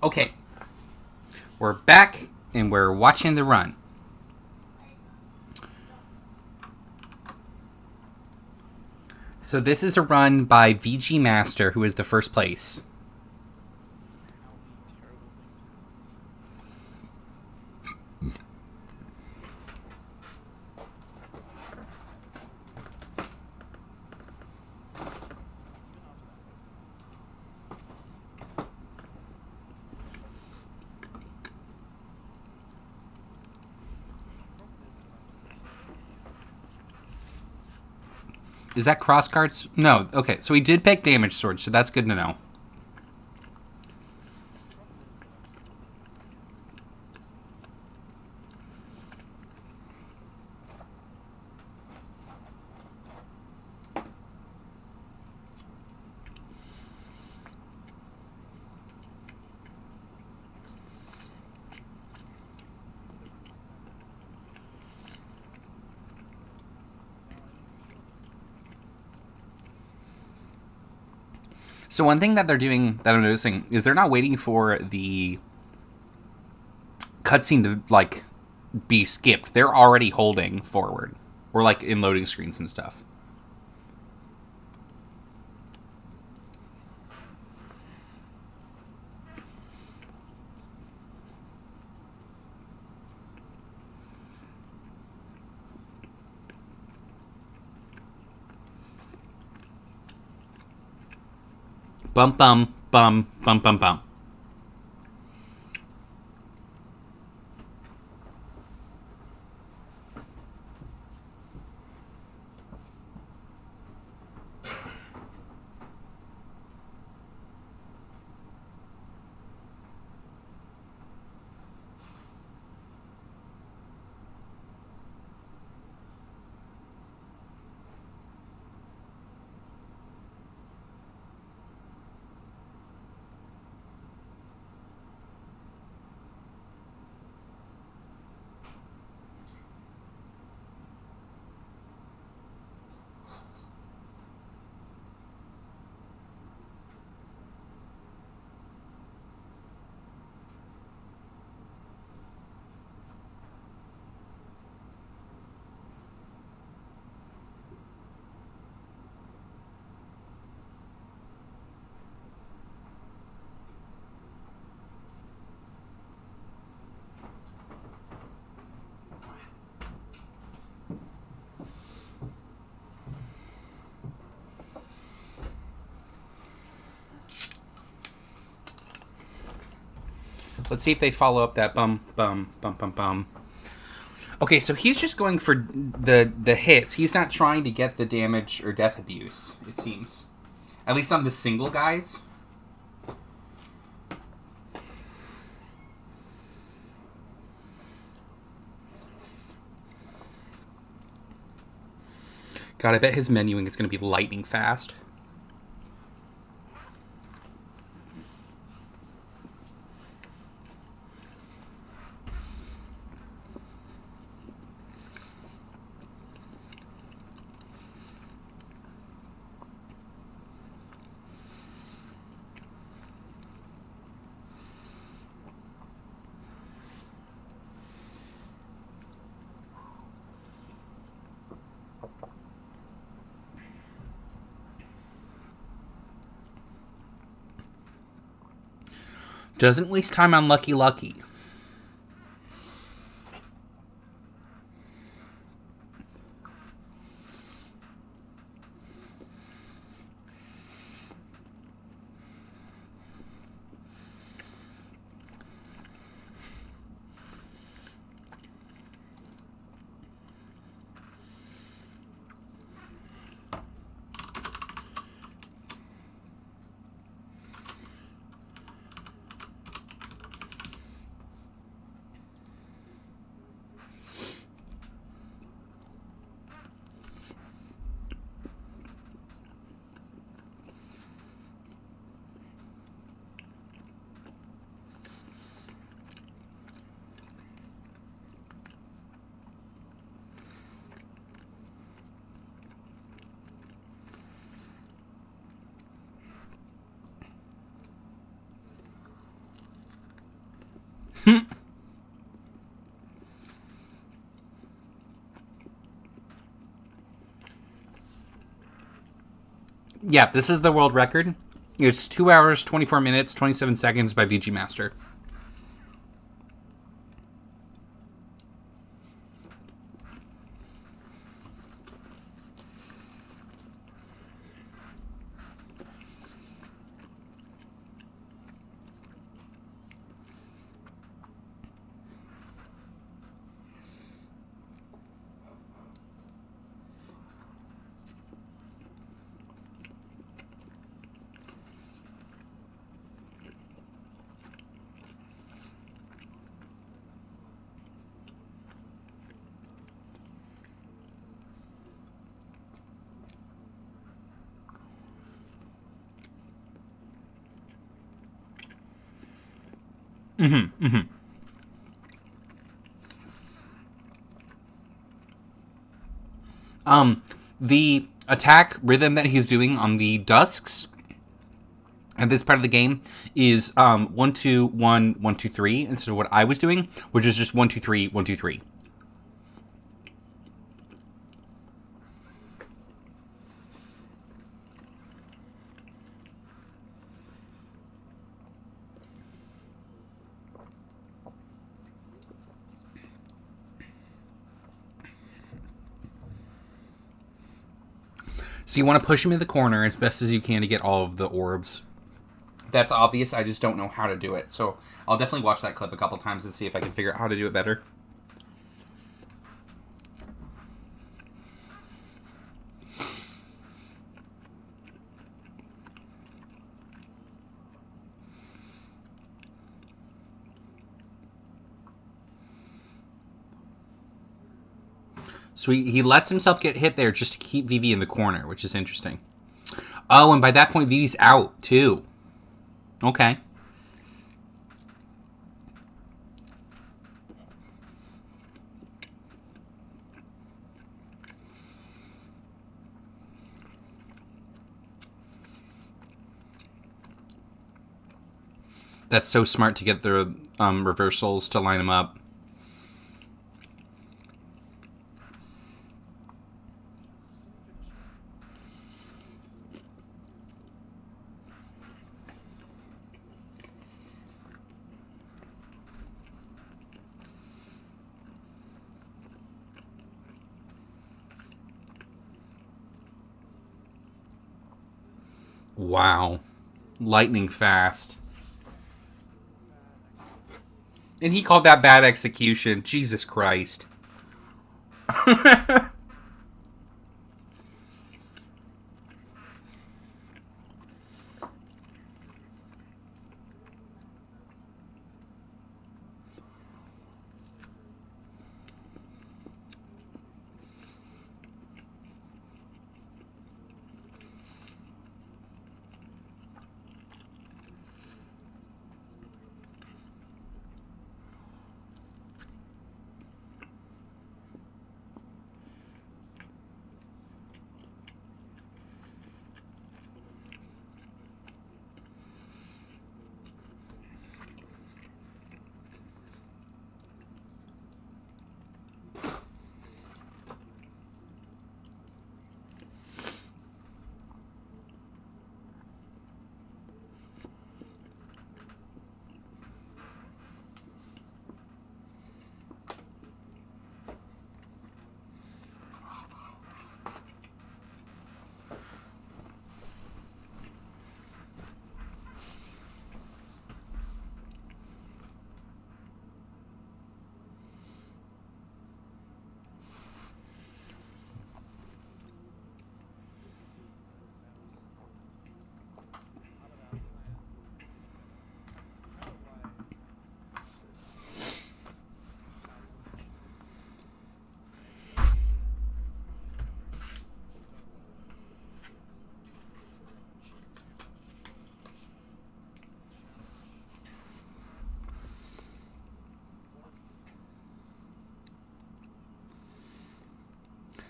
Okay, we're back and we're watching the run. So this is a run by VG Master, who is the first place. How many terrible things happen. Even after that, right? The problem is that I'm just Is that cross guards? No. Okay, so he did pick damage sword, so that's good to know. the problem is that I'm just not seeing anything. See, look, speedrun. Now I know for sure that So one thing that they're doing that I'm noticing is they're not waiting for the cutscene to be skipped. They're already holding forward, or in loading screens and stuff. Bum bum bum bum bum bum. Let's see if they follow up that bum bum bum bum bum. Okay, so he's just going for the hits. He's not trying to get the damage or death abuse. It seems, at least on the single guys. God, I bet his menuing is going to be lightning fast. Doesn't waste time on Lucky Lucky. Yeah, this is the world record. It's 2 hours, 24 minutes, 27 seconds by VG Master. The attack rhythm that he's doing on the dusks at this part of the game is 1 2 1 1 2 3 instead of what I was doing, which is just 1 2 3 1 2 3. So you want to push him in the corner as best as you can to get all of the orbs. That's obvious. I just don't know how to do it. So I'll definitely watch that clip a couple times and see if I can figure out how to do it better. So he lets himself get hit there just to keep Vivi in the corner, which is interesting. Oh, and by that point, Vivi's out, too. Okay. That's so smart to get the reversals to line them up. Wow. Lightning fast. And he called that bad execution. Jesus Christ.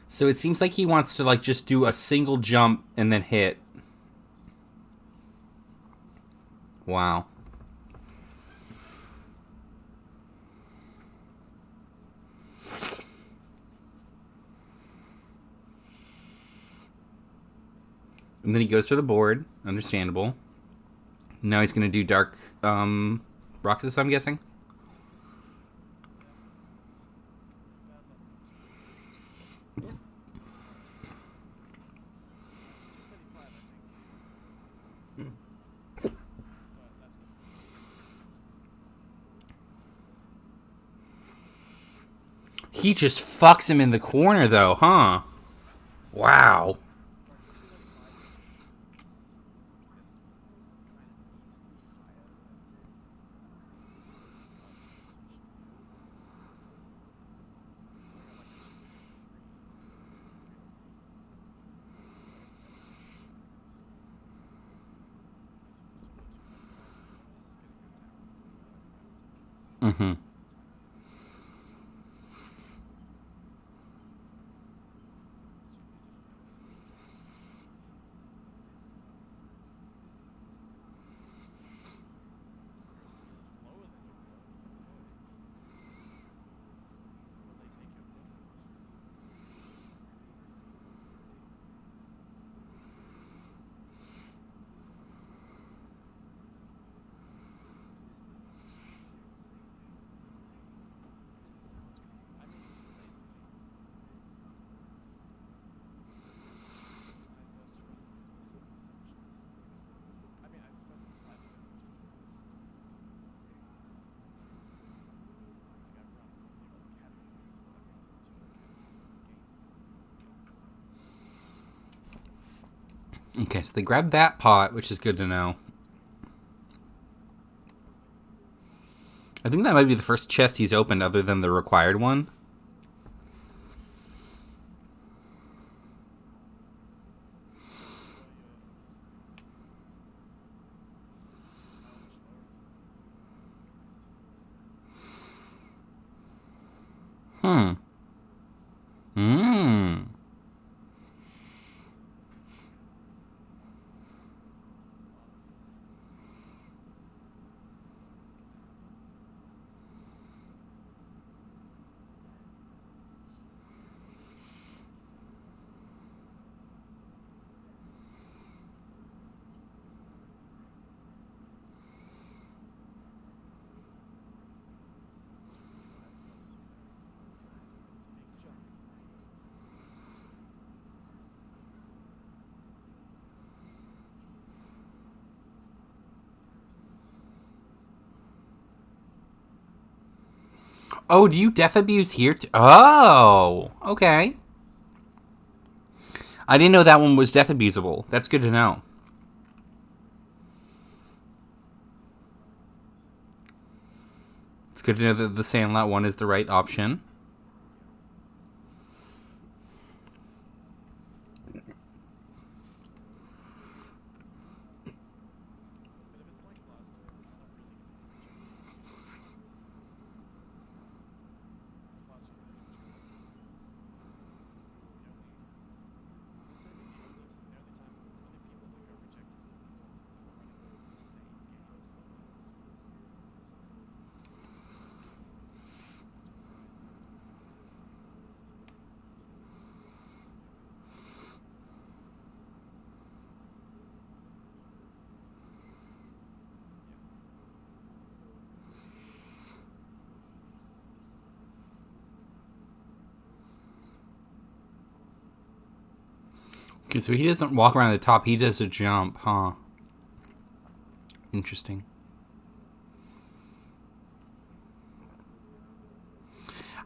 So it seems like he wants to like just do a single jump and then hit. Wow. And then he goes for the board. Understandable. Now he's going to do dark Roxas, I'm guessing. He just fucks him in the corner, though, huh? Wow. Mm-hmm. Okay, so they grabbed that pot, which is good to know. I think that might be the first chest he's opened other than the required one. Hmm. Hmm. Oh, do you death abuse here? Oh, okay. I didn't know that one was death abusable. That's good to know. It's good to know that the Sandlot one is the right option. Okay, so he doesn't walk around the top. He does a jump, huh? Interesting.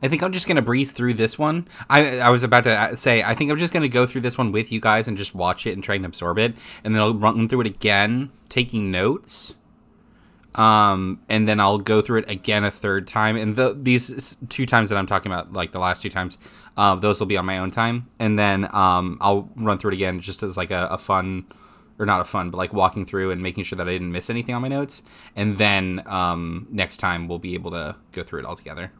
I think I'm just going to breeze through this one. I was about to say, I think I'm just going to go through this one with you guys and just watch it and try and absorb it. And then I'll run through it again, taking notes. And then I'll go through it again a third time. And these 2 times that I'm talking about, like the last 2 times, those will be on my own time. And then I'll run through it again just as like a fun, or not a fun, but like walking through and making sure that I didn't miss anything on my notes. And then next time we'll be able to go through it all together.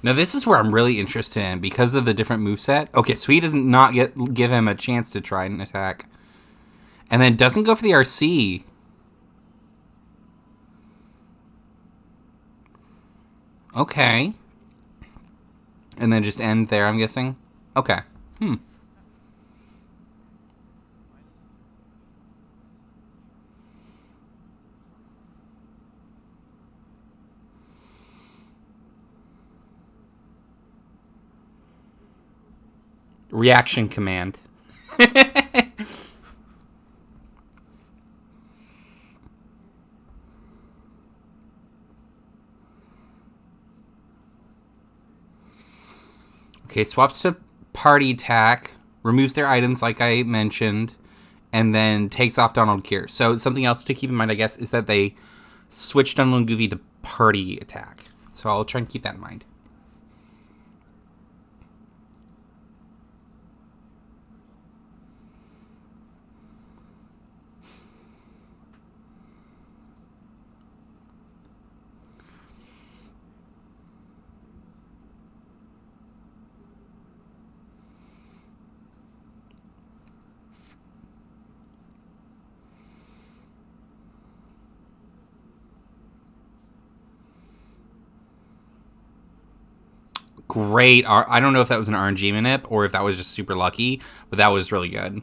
Now this is where I'm really interested in because of the different moveset. Okay, so he doesn't not give him a chance to try and attack. And then doesn't go for the RC. Okay. And then just end there, I'm guessing. Okay. Reaction command. Okay, swaps to party attack, removes their items like I mentioned, and then takes off Donald Kier. So something else to keep in mind, I guess, is that they switched Donald and Goofy to party attack. So I'll try and keep that in mind. Great. I don't know if that was an RNG manip or if that was just super lucky, but that was really good.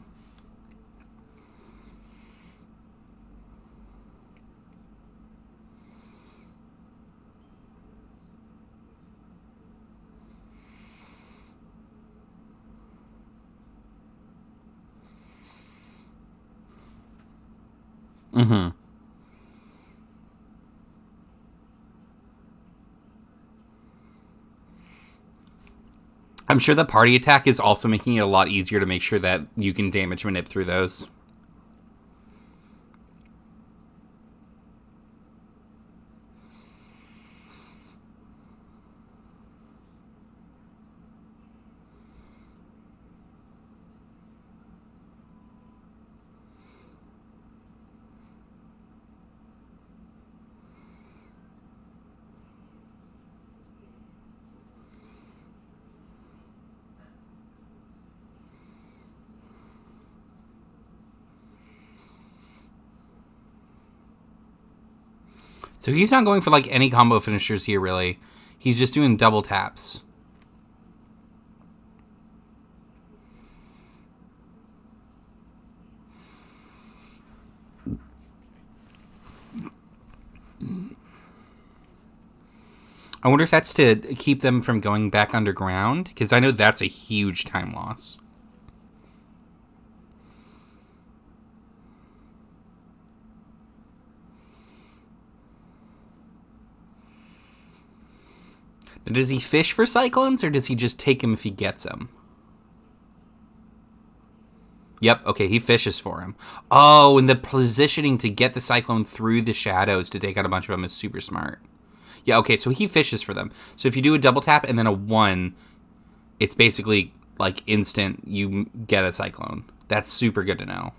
Mm-hmm. I'm sure the party attack is also making it a lot easier to make sure that you can damage manip through those. So he's not going for like any combo finishers here, really. He's just doing double taps. I wonder if that's to keep them from going back underground, because I know that's a huge time loss. Now, does he fish for cyclones, or does he just take him if he gets them? Yep, okay, he fishes for him. Oh, and the positioning to get the cyclone through the shadows to take out a bunch of them is super smart. Yeah, okay, so he fishes for them. So if you do a double tap and then a 1, it's basically like instant you get a cyclone. That's super good to know.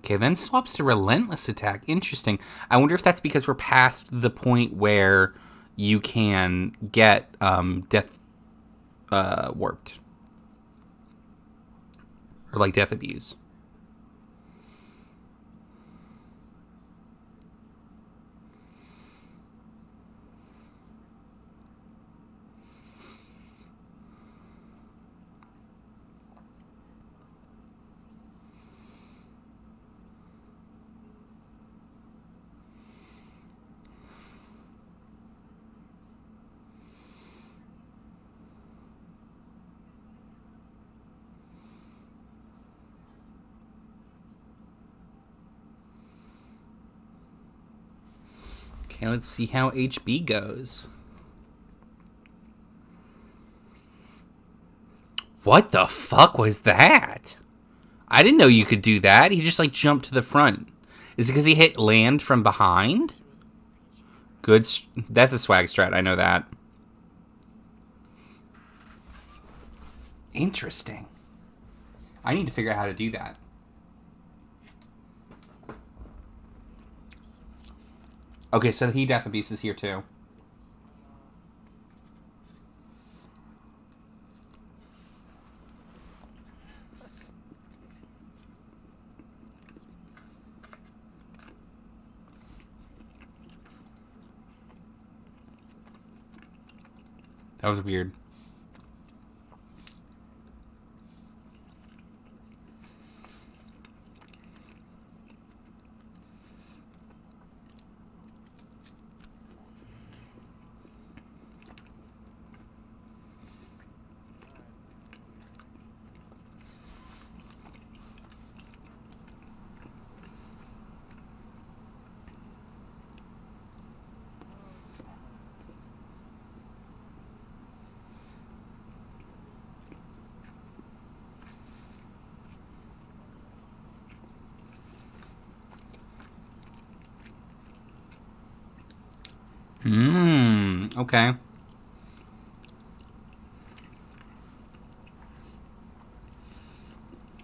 Okay, then swaps to relentless attack. Interesting. I wonder if that's because we're past the point where you can get death warped. Or like death abuse. Okay, let's see how HB goes. What the fuck was that? I didn't know you could do that. He just like jumped to the front. Is it because he hit land from behind? Good. That's a swag strat. I know that. Interesting. I need to figure out how to do that. Okay, so he Death Beast is here too. That was weird. Okay.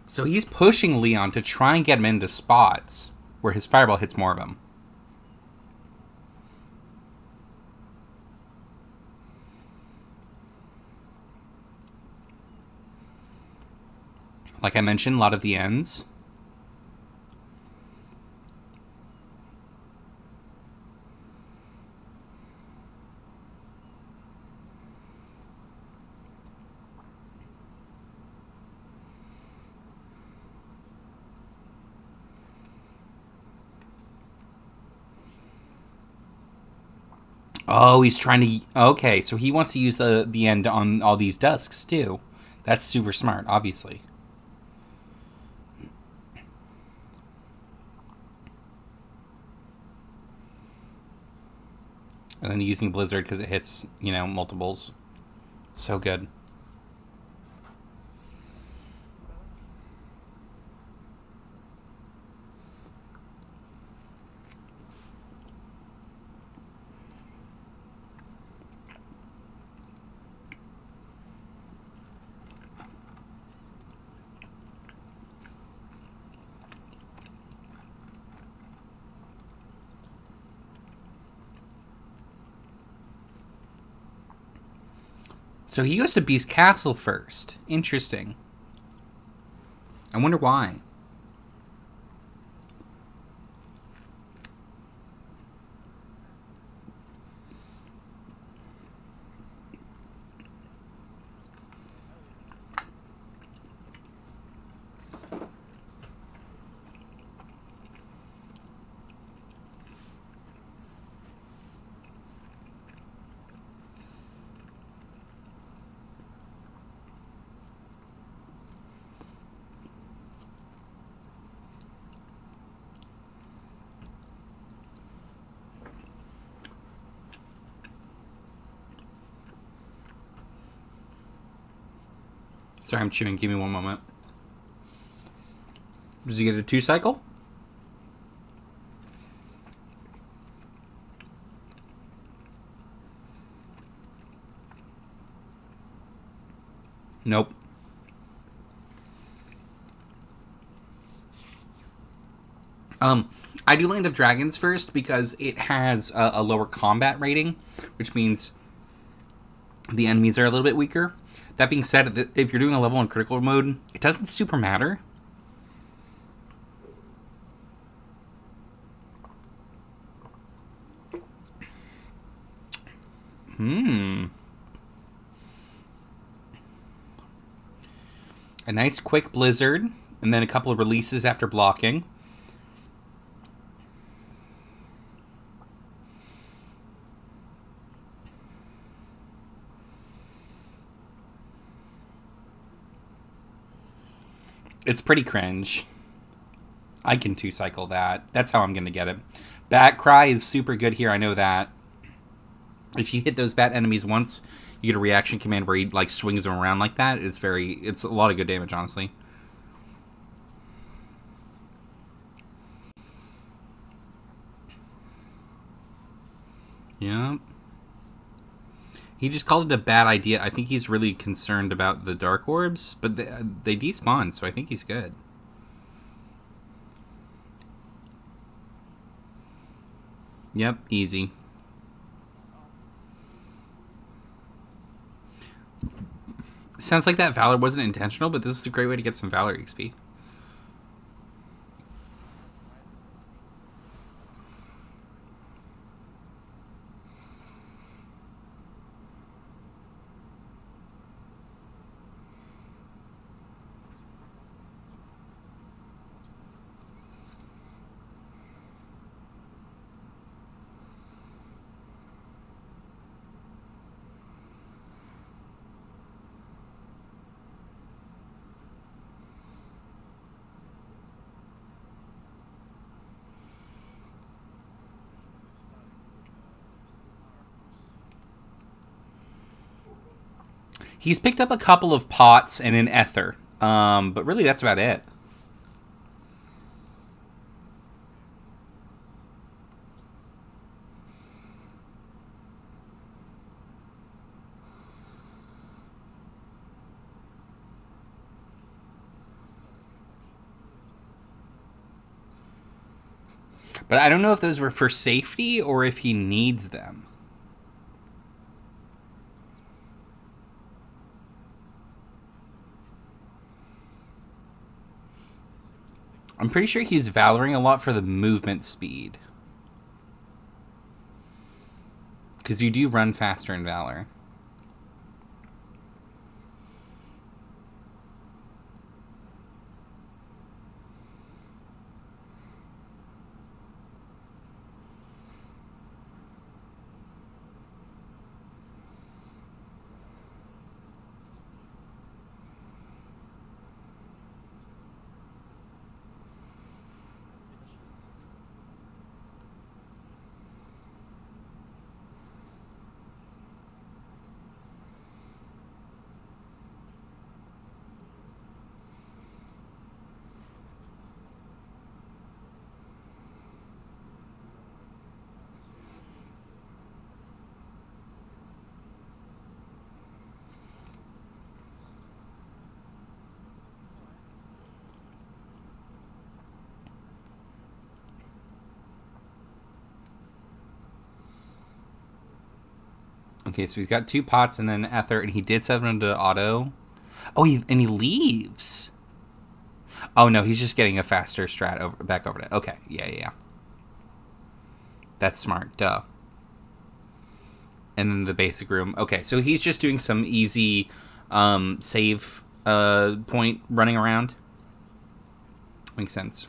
So he's pushing Leon to try and get him into spots where his fireball hits more of him. Like I mentioned, a lot of the ends. Oh, he's trying to... Okay, so he wants to use the end on all these dusks, too. That's super smart, obviously. And then using Blizzard because it hits, multiples. So good. So he goes to Beast Castle first. Interesting. I wonder why. Sorry, I'm chewing. Give me one moment. Does he get a 2-cycle? Nope. I do Land of Dragons first because it has a lower combat rating, which means the enemies are a little bit weaker. That being said, if you're doing a level in critical mode, it doesn't super matter. A nice quick blizzard, and then a couple of releases after blocking. It's pretty cringe. I can 2-cycle that. That's how I'm going to get it. Bat Cry is super good here, I know that. If you hit those bat enemies once, you get a reaction command where he swings them around like that. It's a lot of good damage, honestly. Yeah. He just called it a bad idea. I think he's really concerned about the Dark Orbs, but they despawn, so I think he's good. Yep, easy. Sounds like that Valor wasn't intentional, but this is a great way to get some Valor XP. He's picked up a couple of pots and an ether, but really that's about it. But I don't know if those were for safety or if he needs them. I'm pretty sure he's Valoring a lot for the movement speed. Because you do run faster in Valor. Okay, so he's got 2 pots and then ether, and he did set him to auto. Oh, he leaves. Oh no, he's just getting a faster strat back over to. Okay, yeah. That's smart. Duh. And then the basic room. Okay, so he's just doing some easy save point running around. Makes sense.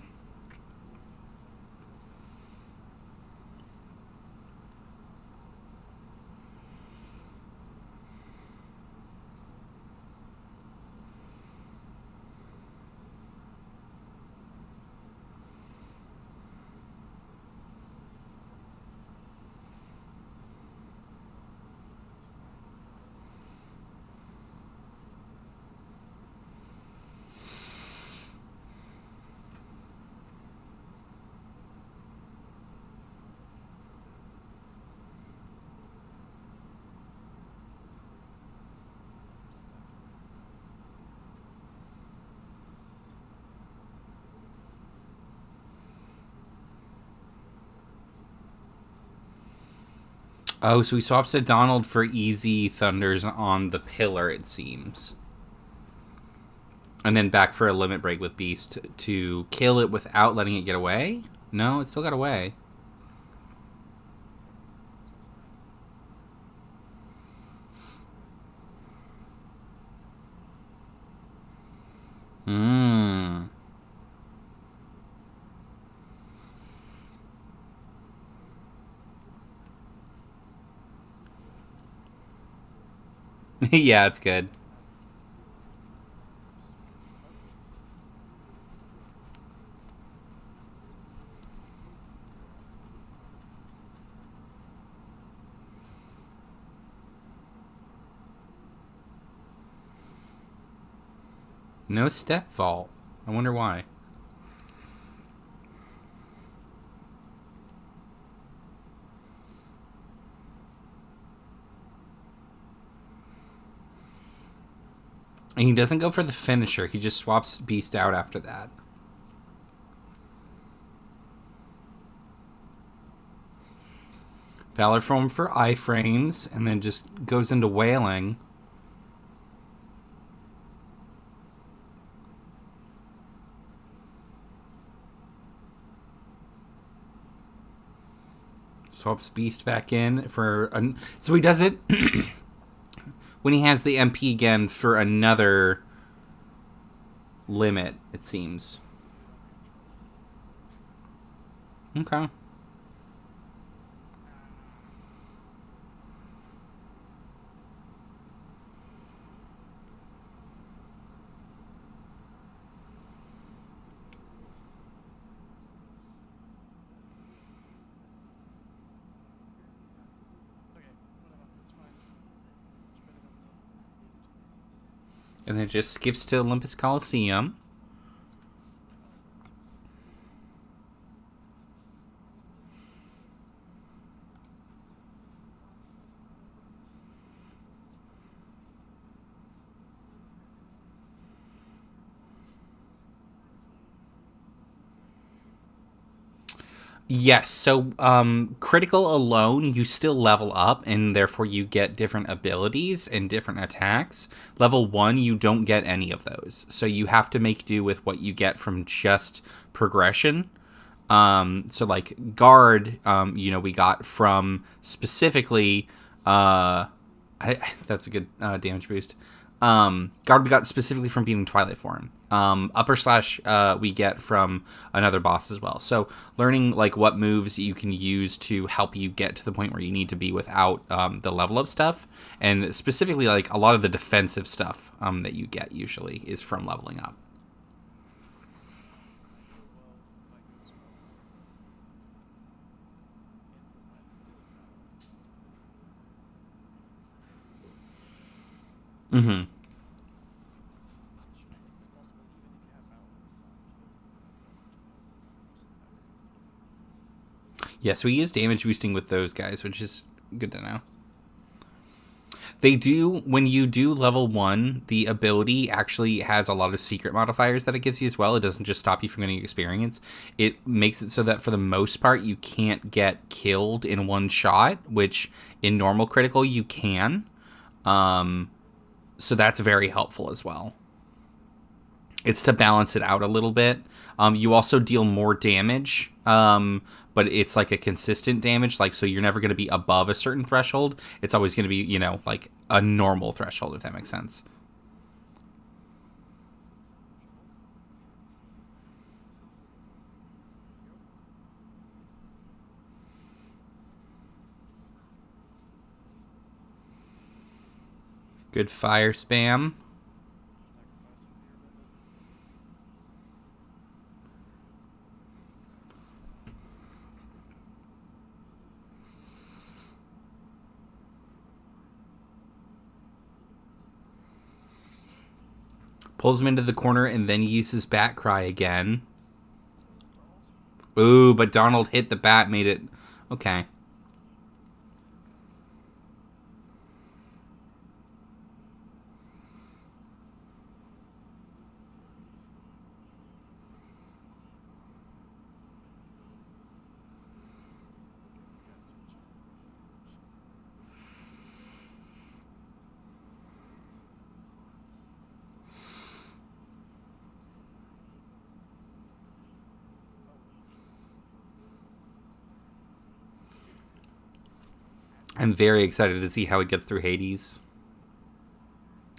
Oh, so he swaps to Donald for easy thunders on the pillar, it seems. And then back for a limit break with Beast to kill it without letting it get away? No, it still got away. Mmm. Yeah, it's good. No step fault. I wonder why. And he doesn't go for the finisher. He just swaps Beast out after that. Valor Form for iframes, and then just goes into wailing. Swaps Beast back in for... so he does it when he has the MP again for another limit, it seems. Okay. And then it just skips to Olympus Coliseum. Yes, so critical alone, you still level up, and therefore you get different abilities and different attacks. Level 1, you don't get any of those. So you have to make do with what you get from just progression. So like guard, we got from specifically, that's a good damage boost. Guard we got specifically from beating Twilight Form. Upper slash we get from another boss as well. So learning like what moves you can use to help you get to the point where you need to be without the level up stuff, and specifically like a lot of the defensive stuff that you get usually is from leveling up. Mm-hmm. Yeah, so he is damage boosting with those guys, which is good to know. They do, when you do level 1, the ability actually has a lot of secret modifiers that it gives you as well. It doesn't just stop you from getting experience. It makes it so that for the most part, you can't get killed in one shot, which in normal critical you can. So that's very helpful as well. It's to balance it out a little bit. You also deal more damage, but it's like a consistent damage. Like, so you're never going to be above a certain threshold. It's always going to be, like a normal threshold, if that makes sense. Good fire spam. Pulls him into the corner and then uses Bat Cry again. Ooh, but Donald hit the bat, made it... Okay. I'm very excited to see how he gets through Hades.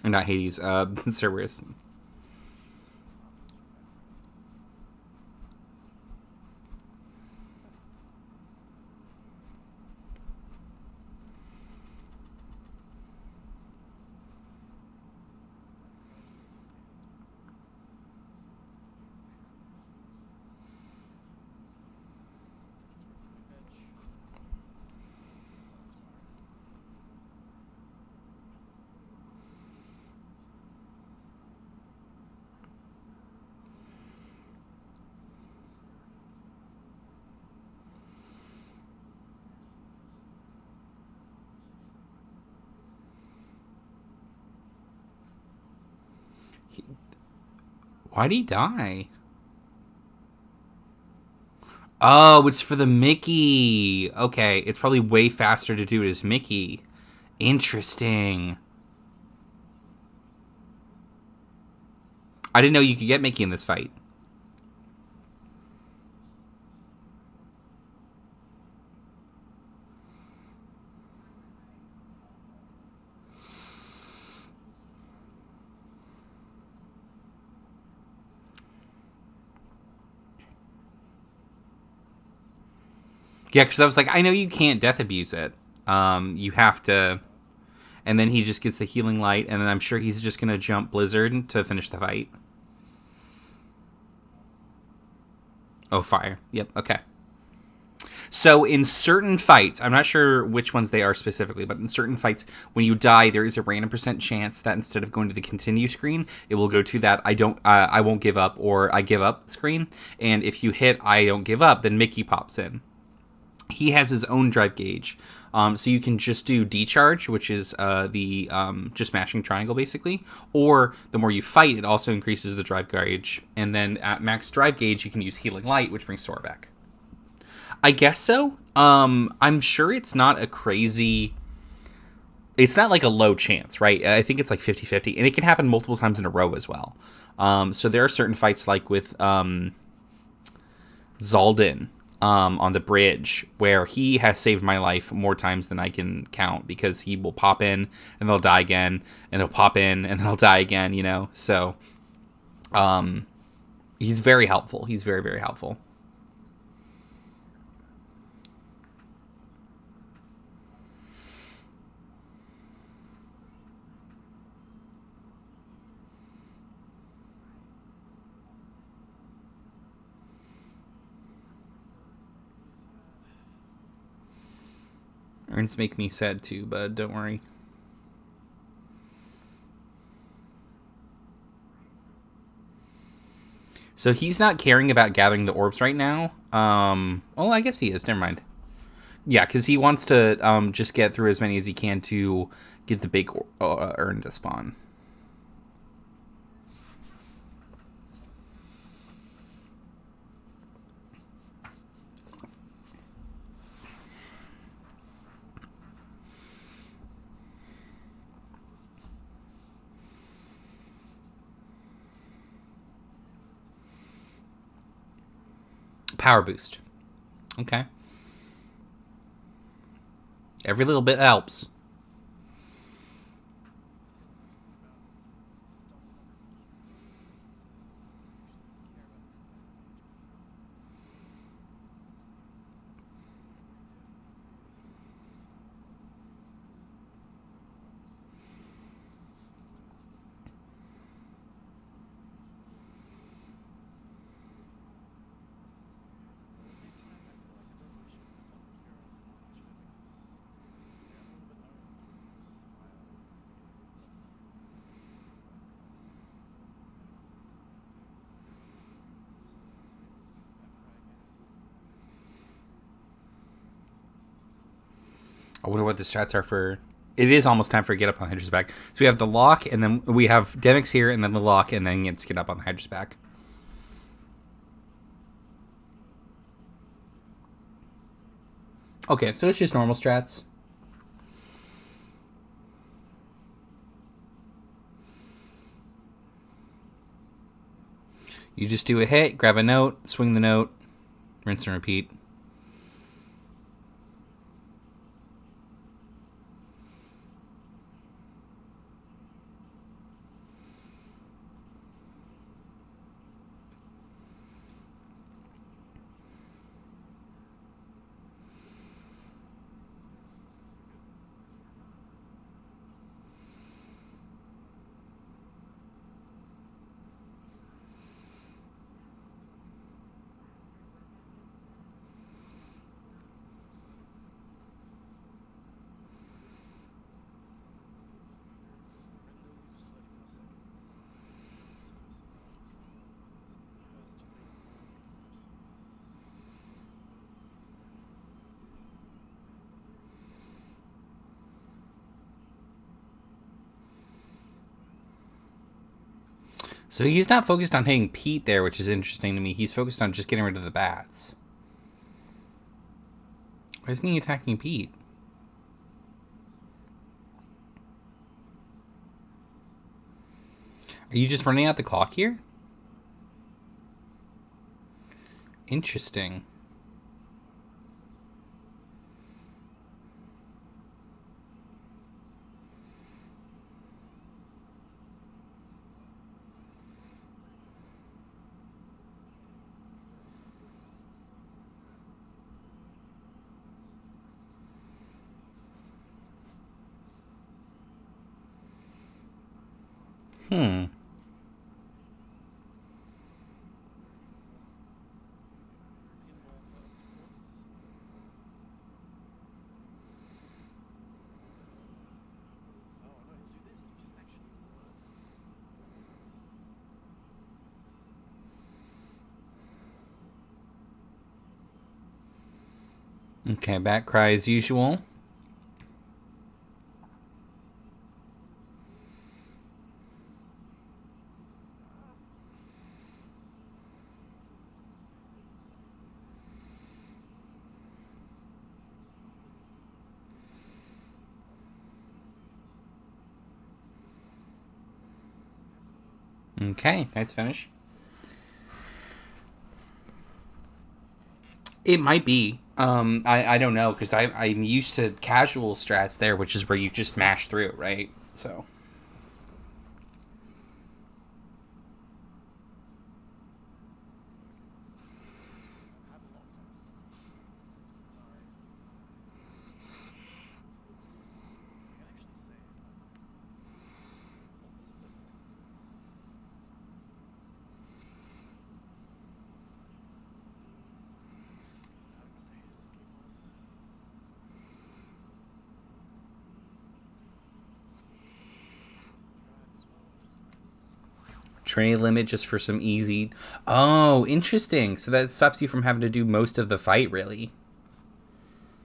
Or not Hades, Cerberus. Why'd he die? Oh, it's for the Mickey. Okay, it's probably way faster to do it as Mickey. Interesting. I didn't know you could get Mickey in this fight. Yeah, because I was like, I know you can't death abuse it. You have to. And then he just gets the healing light, and then I'm sure he's just going to jump Blizzard to finish the fight. Oh, fire. Yep, okay. So in certain fights, I'm not sure which ones they are specifically, but in certain fights, when you die, there is a random percent chance that instead of going to the continue screen, it will go to that I won't give up or I give up screen. And if you hit I don't give up, then Mickey pops in. He has his own drive gauge. So you can just do decharge, which is the just mashing triangle, basically. Or the more you fight, it also increases the drive gauge. And then at max drive gauge, you can use healing light, which brings Sora back. I guess so. I'm sure it's not a crazy... It's not like a low chance, right? I think it's like 50-50. And it can happen multiple times in a row as well. So there are certain fights like with Zaldin, on the bridge, where he has saved my life more times than I can count, because he will pop in and they'll die again, and he'll pop in and then he'll die again, you know? So he's very helpful. He's very, very helpful. Urns make me sad too, bud. Don't worry. So he's not caring about gathering the orbs right now. Well, I guess he is. Never mind. Yeah, because he wants to just get through as many as he can to get the big urn to spawn. Power boost. Okay. Every little bit helps. I wonder what the stats are for... It is almost time for Get Up on the Hydra's Back. So we have the lock, and then we have Demix here, and then the lock, and then it's Get Up on the Hydra's Back. Okay, so it's just normal strats. You just do a hit, grab a note, swing the note, rinse and repeat. So he's not focused on hitting Pete there, which is interesting to me. He's focused on just getting rid of the bats. Why isn't he attacking Pete? Are you just running out the clock here? Interesting. Hmm. Pinball first, of course. Oh no, he'll do this, which is actually worse. Okay, back cry as usual. Okay, nice finish. It might be. I don't know because I'm used to casual strats there, which is where you just mash through, right? So. Have a lot of us. Sorry. I can actually say almost 30 seconds. So how competitive this game was. Drive as well, which is nice. Tray limit just for some easy. Oh, interesting. So that stops you from having to do most of the fight, really.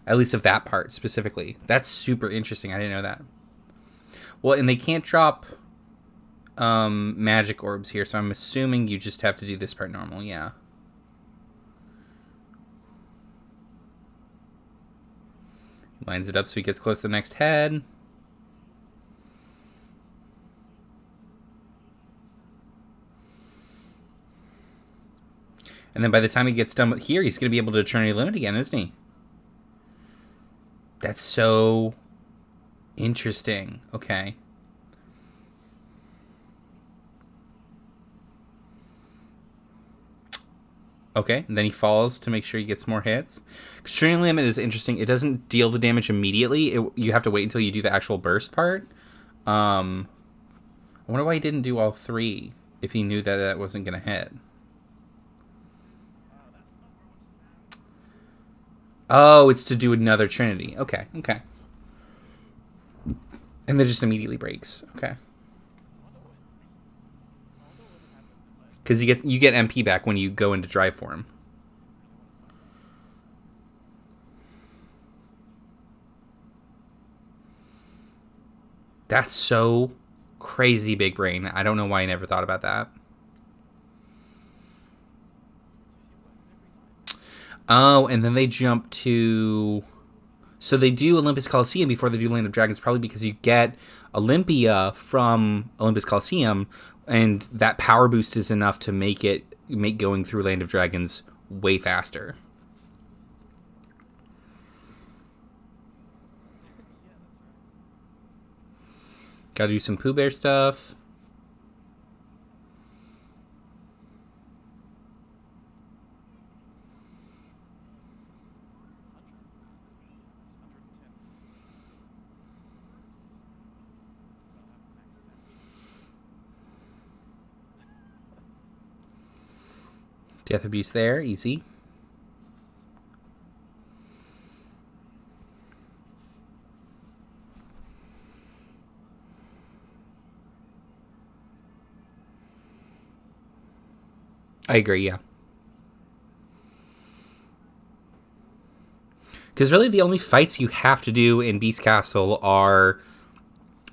At least of that part specifically. That's super interesting. I didn't know that. Well, and they can't drop magic orbs here, so I'm assuming you just have to do this part normal. Yeah. Lines it up so he gets close to the next head. And then by the time he gets done with here, he's going to be able to Eternity Limit again, isn't he? That's so interesting. Okay. Okay, and then he falls to make sure he gets more hits. Eternity Limit is interesting. It doesn't deal the damage immediately. You have to wait until you do the actual burst part. I wonder why he didn't do all three if he knew that that wasn't going to hit. That's not where I want to stand. Oh, it's to do another Trinity. Okay, okay. And then just immediately breaks. Okay. I wonder what would have happened if I... Because you get MP back when you go into drive for him. That's so crazy big brain. I don't know why I never thought about that. It works every time. Oh, and then they jump to... So they do Olympus Coliseum before they do Land of Dragons, probably because you get Olympia from Olympus Coliseum, and that power boost is enough to make going through Land of Dragons way faster. Yeah, that's right. Gotta do some Pooh Bear stuff. Death Abuse there, easy. I agree, yeah. Because really the only fights you have to do in Beast Castle are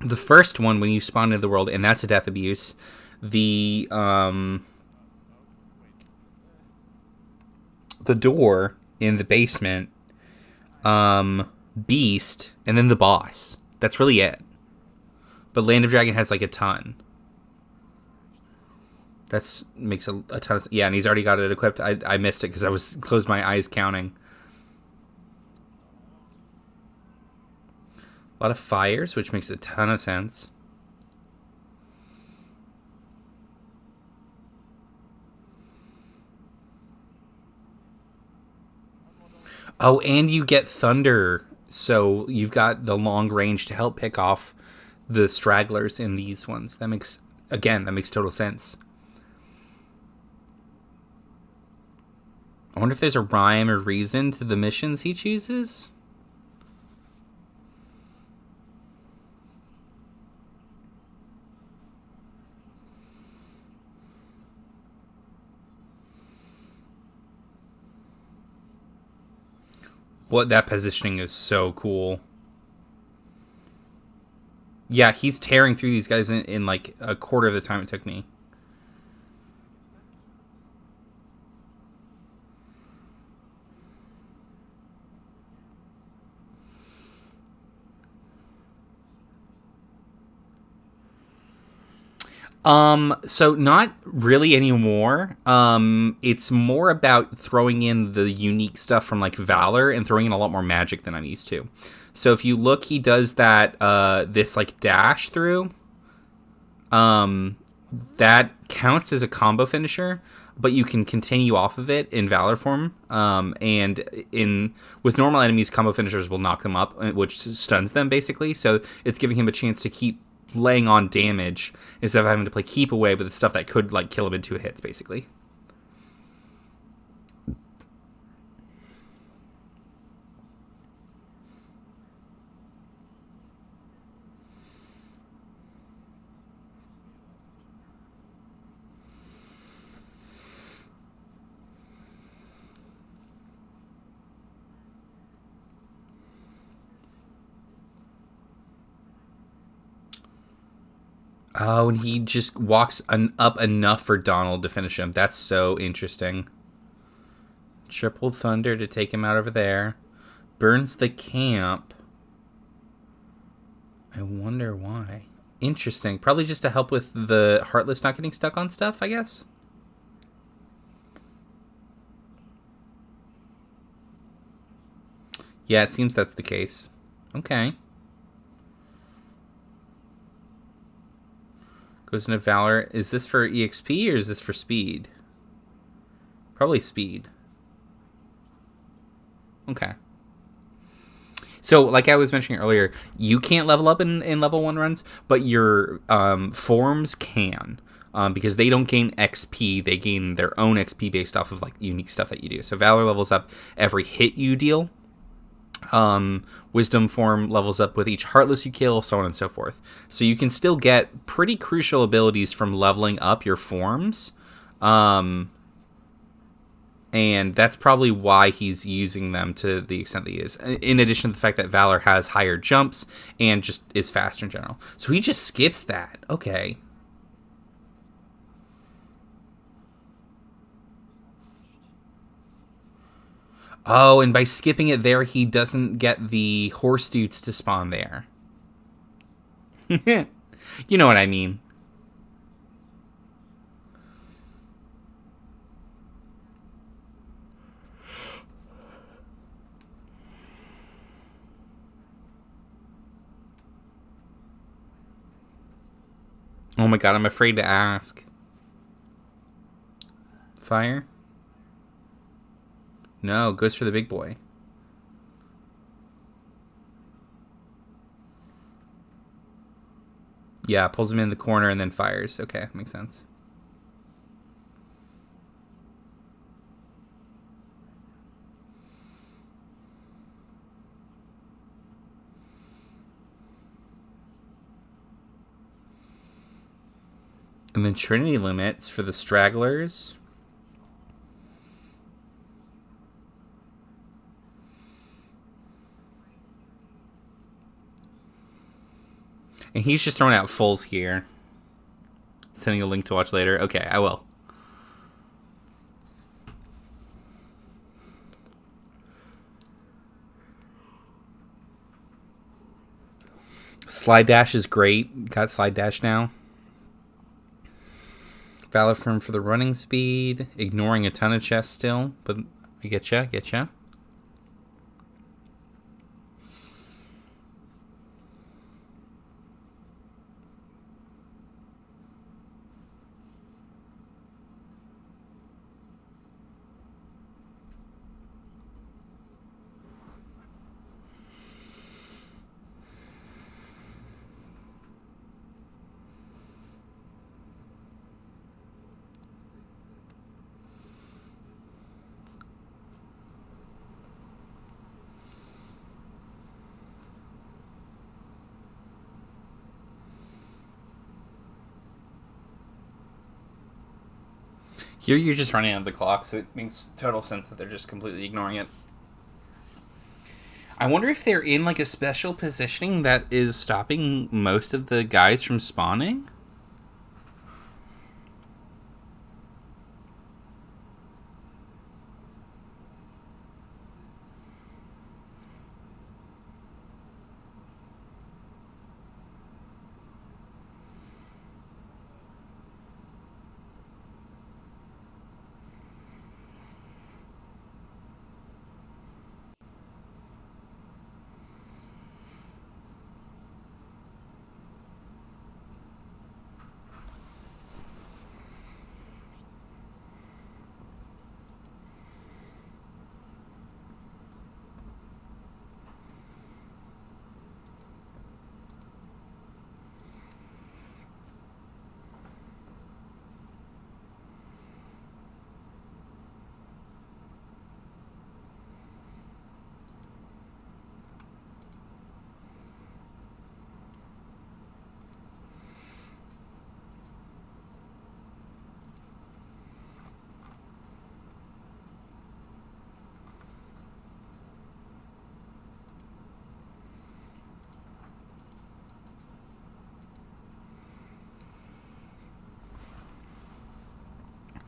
the first one when you spawn into the world, and that's a Death Abuse. The door in the basement, Beast, and then the boss. That's really it. But Land of Dragon has like a ton. That's makes a ton of... Yeah, and he's already got it equipped. I missed it because I was closed my eyes counting. A lot of fires, which makes a ton of sense. Oh, and you get thunder, so you've got the long range to help pick off the stragglers in these ones. That makes total sense. I wonder if there's a rhyme or reason to the missions he chooses. What, that positioning is so cool. Yeah, he's tearing through these guys in like a quarter of the time it took me. So not really anymore. It's more about throwing in the unique stuff from like Valor and throwing in a lot more magic than I'm used to. So if you look, he does that, this like dash through. That counts as a combo finisher, but you can continue off of it in Valor form. And with normal enemies, combo finishers will knock them up, which stuns them basically. So it's giving him a chance to keep laying on damage instead of having to play keep away with the stuff that could like kill him in 2 hits basically. Oh, and he just walks up enough for Donald to finish him. That's so interesting. Triple Thunder to take him out over there. Burns the camp. I wonder why. Interesting. Probably just to help with the Heartless not getting stuck on stuff, I guess. Yeah, it seems that's the case. Okay. Goes into Valor. Is this for EXP or is this for speed? Probably speed. Okay. So, like I was mentioning earlier, you can't level up in level 1 runs, but your forms can. Because they don't gain XP, they gain their own XP based off of like unique stuff that you do. So Valor levels up every hit you deal. Wisdom form levels up with each Heartless you kill, so on and so forth. So you can still get pretty crucial abilities from leveling up your forms. And that's probably why he's using them to the extent that he is. In addition to the fact that Valor has higher jumps and just is faster in general. So he just skips that. Okay. Oh, and by skipping it there, he doesn't get the horse dudes to spawn there. You know what I mean. Oh my god, I'm afraid to ask. Fire? No, goes for the big boy. Yeah, pulls him in the corner and then fires. Okay, makes sense. And then Trinity limits for the stragglers. And he's just throwing out fulls here. Sending a link to watch later. Okay, I will. Slide dash is great. Got slide dash now. Valor firm for the running speed. Ignoring a ton of chests still, but I getcha. Here you're just running out of the clock, so it makes total sense that they're just completely ignoring it. I wonder if they're in like a special positioning that is stopping most of the guys from spawning?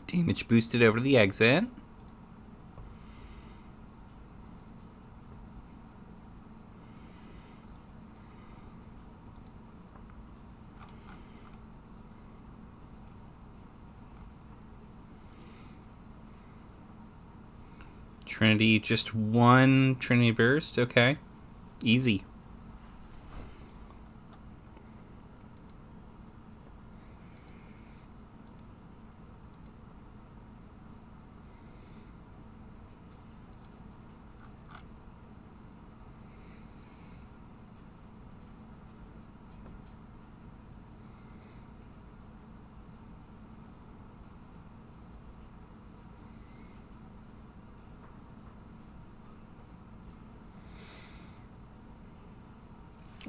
Damage boosted over the exit. Trinity, just one Trinity burst. Okay. Easy.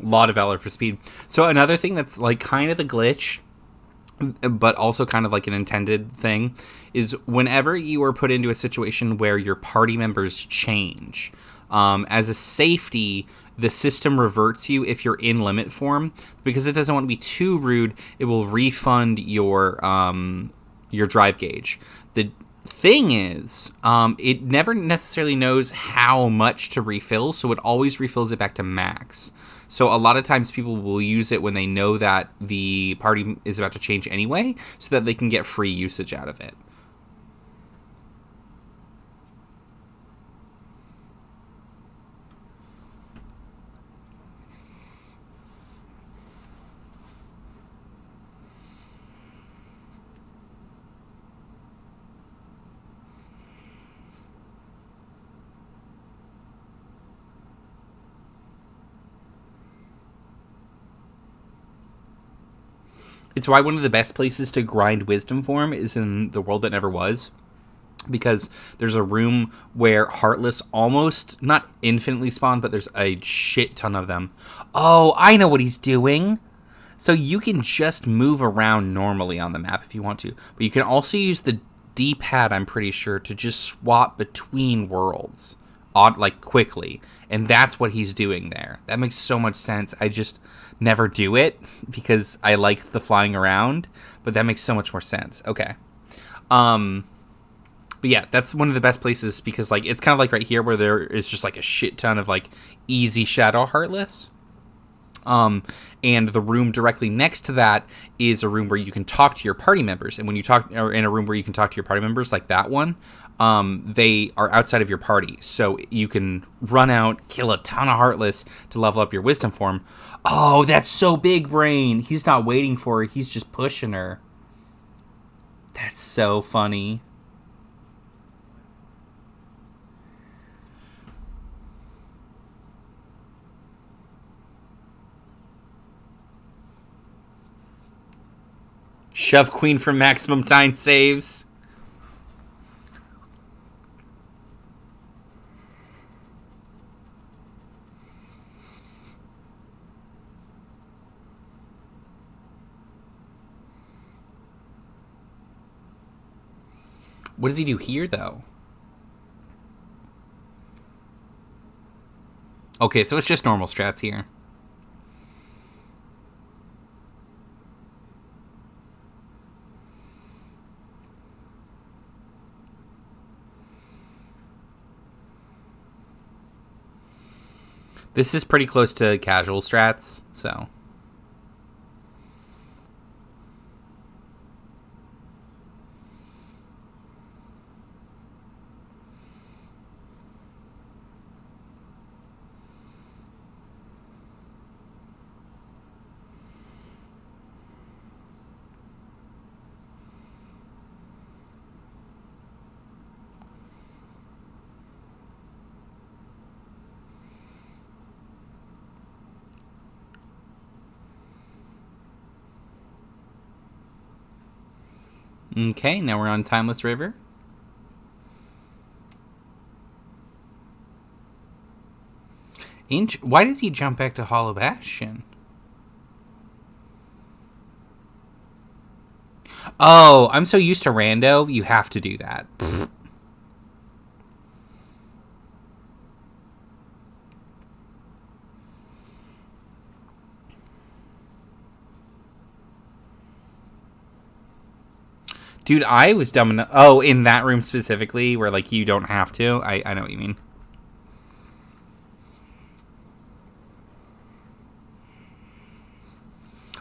A lot of Valor for speed. So another thing that's like kind of a glitch, but also kind of like an intended thing, is whenever you are put into a situation where your party members change, as a safety, the system reverts you if you're in limit form. Because it doesn't want to be too rude, it will refund your drive gauge. The thing is, it never necessarily knows how much to refill, so it always refills it back to max. So a lot of times people will use it when they know that the party is about to change anyway, so that they can get free usage out of it. It's why one of the best places to grind wisdom form is in the world that never was. Because there's a room where Heartless almost, not infinitely spawn, but there's a shit ton of them. Oh, I know what he's doing. So you can just move around normally on the map if you want to. But you can also use the D-pad, I'm pretty sure, to just swap between worlds. Like, quickly. And that's what he's doing there. That makes so much sense. I just never do it because I like the flying around. But that makes so much more sense. Okay. But yeah, that's one of the best places because, like, it's kind of like right here where there is just, like, a shit ton of, like, easy Shadow Heartless. And the room directly next to that is a room where you can talk to your party members. And when you talk, or in a room where you can talk to your party members, like that one, they are outside of your party. So you can run out, kill a ton of Heartless to level up your Wisdom form. Oh, that's so big brain. He's not waiting for her. He's just pushing her. That's so funny. Shove Queen for maximum time saves. What does he do here, though? Okay, so it's just normal strats here. This is pretty close to casual strats, so... Okay, now we're on Timeless River. Why does he jump back to Hollow Bastion? Oh, I'm so used to Rando, you have to do that. Pfft. Dude, I was dumb enough... Oh, in that room specifically, where, like, you don't have to? I know what you mean.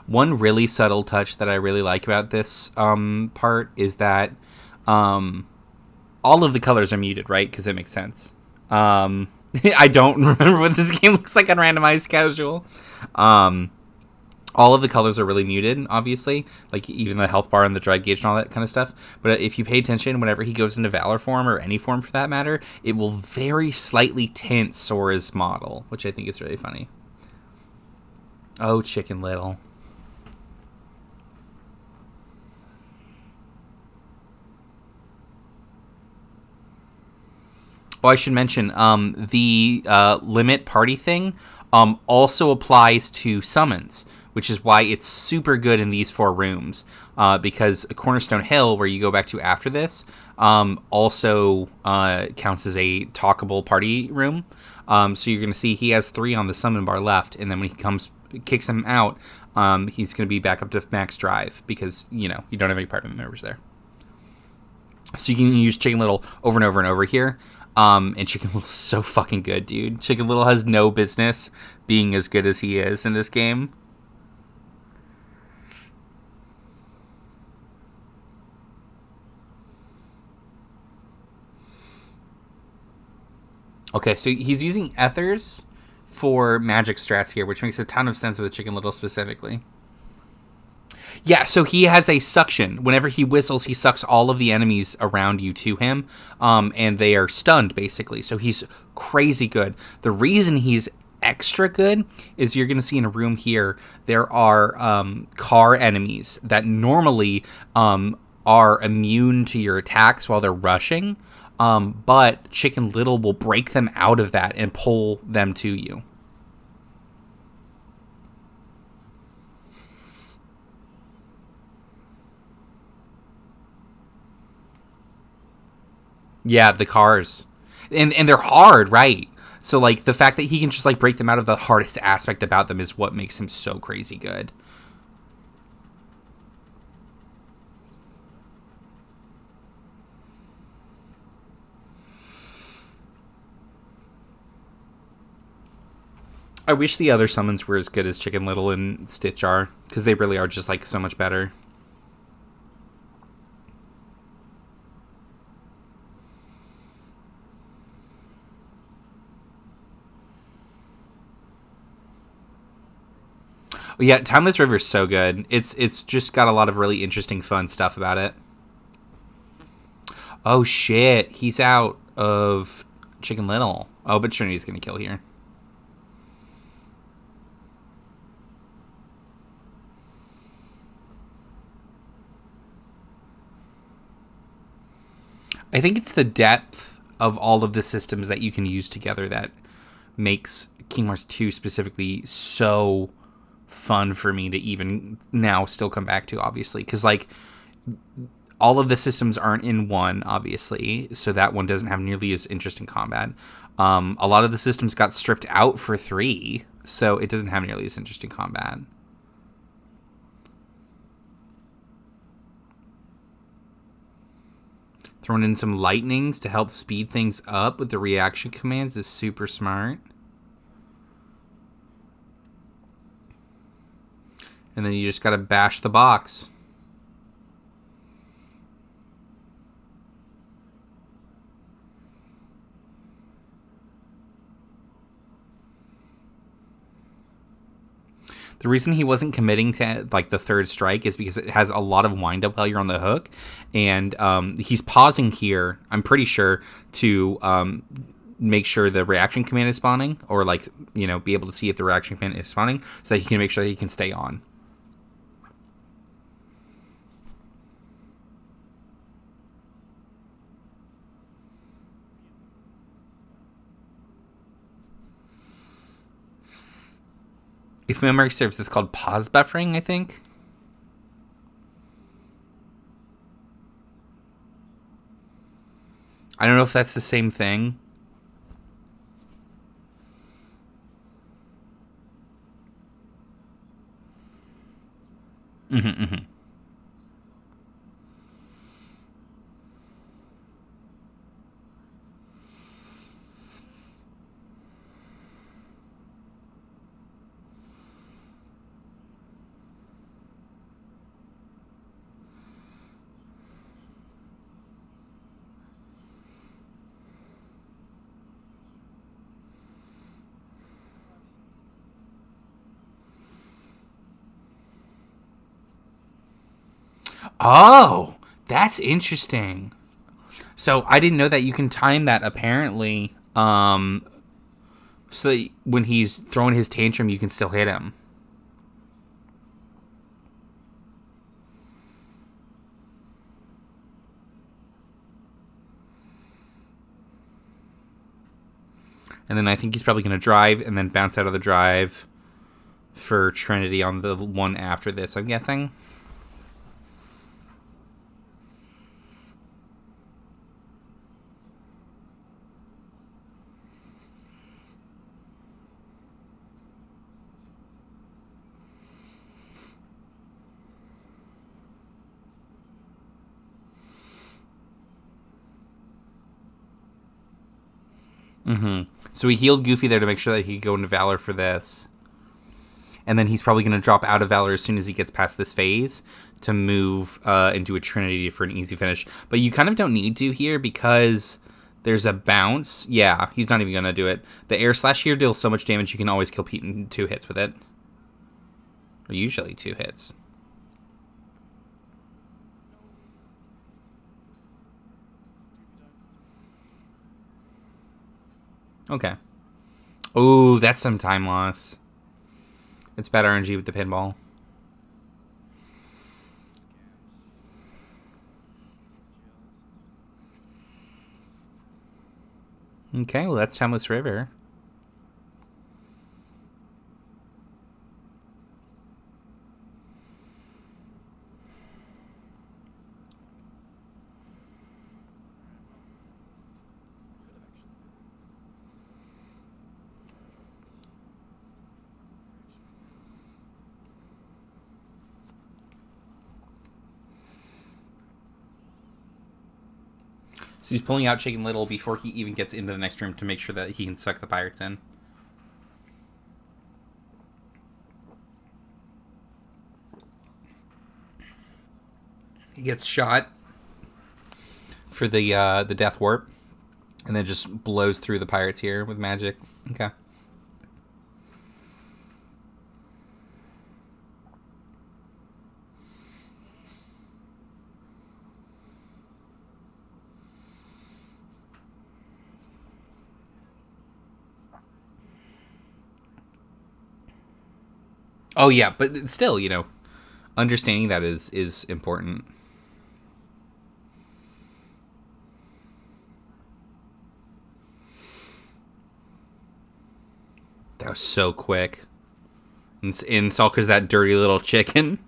One really subtle touch that I really like about this part is that all of the colors are muted, right? Because it makes sense. I don't remember what this game looks like on randomized casual. All of the colors are really muted, obviously, like even the health bar and the drug gauge and all that kind of stuff. But if you pay attention, whenever he goes into Valor form, or any form for that matter, it will very slightly tint Sora's model, which I think is really funny. Oh, Chicken Little. Oh, I should mention, the limit party thing also applies to summons, which is why it's super good in these 4 rooms, because Cornerstone Hill, where you go back to after this, also counts as a talkable party room. So you're going to see he has 3 on the summon bar left, and then when he kicks him out, he's going to be back up to max drive, because, you don't have any party members there. So you can use Chicken Little over and over and over here. And Chicken Little's so fucking good, dude. Chicken Little has no business being as good as he is in this game. Okay, so he's using Ethers for magic strats here, which makes a ton of sense with Chicken Little specifically. Yeah, so he has a suction. Whenever he whistles, he sucks all of the enemies around you to him, and they are stunned, basically. So he's crazy good. The reason he's extra good is you're going to see in a room here, there are car enemies that normally are immune to your attacks while they're rushing, but Chicken Little will break them out of that and pull them to you. Yeah, the cars. And they're hard, right? So, like, the fact that he can just, like, break them out of the hardest aspect about them is what makes him so crazy good. I wish the other summons were as good as Chicken Little and Stitch are, because they really are just like so much better. Yeah, Timeless River is so good. It's just got a lot of really interesting, fun stuff about it. Oh shit, he's out of Chicken Little. Oh, but Trinity's gonna kill here. I think it's the depth of all of the systems that you can use together that makes Kingdom Hearts 2 specifically so fun for me to even now still come back to, obviously, because like all of the systems aren't in one, obviously, so that one doesn't have nearly as interesting combat. A lot of the systems got stripped out for 3, so it doesn't have nearly as interesting combat. Throwing in some lightnings to help speed things up with the reaction commands is super smart. And then you just gotta bash the box. The reason he wasn't committing to like the third strike is because it has a lot of wind up while you're on the hook, and he's pausing here, I'm pretty sure, to make sure the reaction command is spawning, or like, you know, be able to see if the reaction command is spawning, so that he can make sure that he can stay on. If memory serves, it's called pause buffering, I think. I don't know if that's the same thing. Mm-hmm, mm-hmm. Oh, that's interesting. So I didn't know that you can time that, apparently. So that when he's throwing his tantrum, you can still hit him. And then I think he's probably going to drive and then bounce out of the drive for Trinity on the one after this, I'm guessing. Mm-hmm. So he healed Goofy there to make sure that he could go into Valor for this. And then he's probably going to drop out of Valor as soon as he gets past this phase to move into a Trinity for an easy finish. But you kind of don't need to here because there's a bounce. Yeah, he's not even going to do it. The air slash here deals so much damage you can always kill Pete in 2 hits with it. Or usually 2 hits. Okay. Ooh, that's some time loss. It's bad RNG with the pinball. Okay, well, that's Timeless River. So he's pulling out Chicken Little before he even gets into the next room to make sure that he can suck the pirates in. He gets shot for the death warp, and then just blows through the pirates here with magic. Okay. Oh yeah, but still, understanding that is important. That was so quick. And it's all because that dirty little chicken.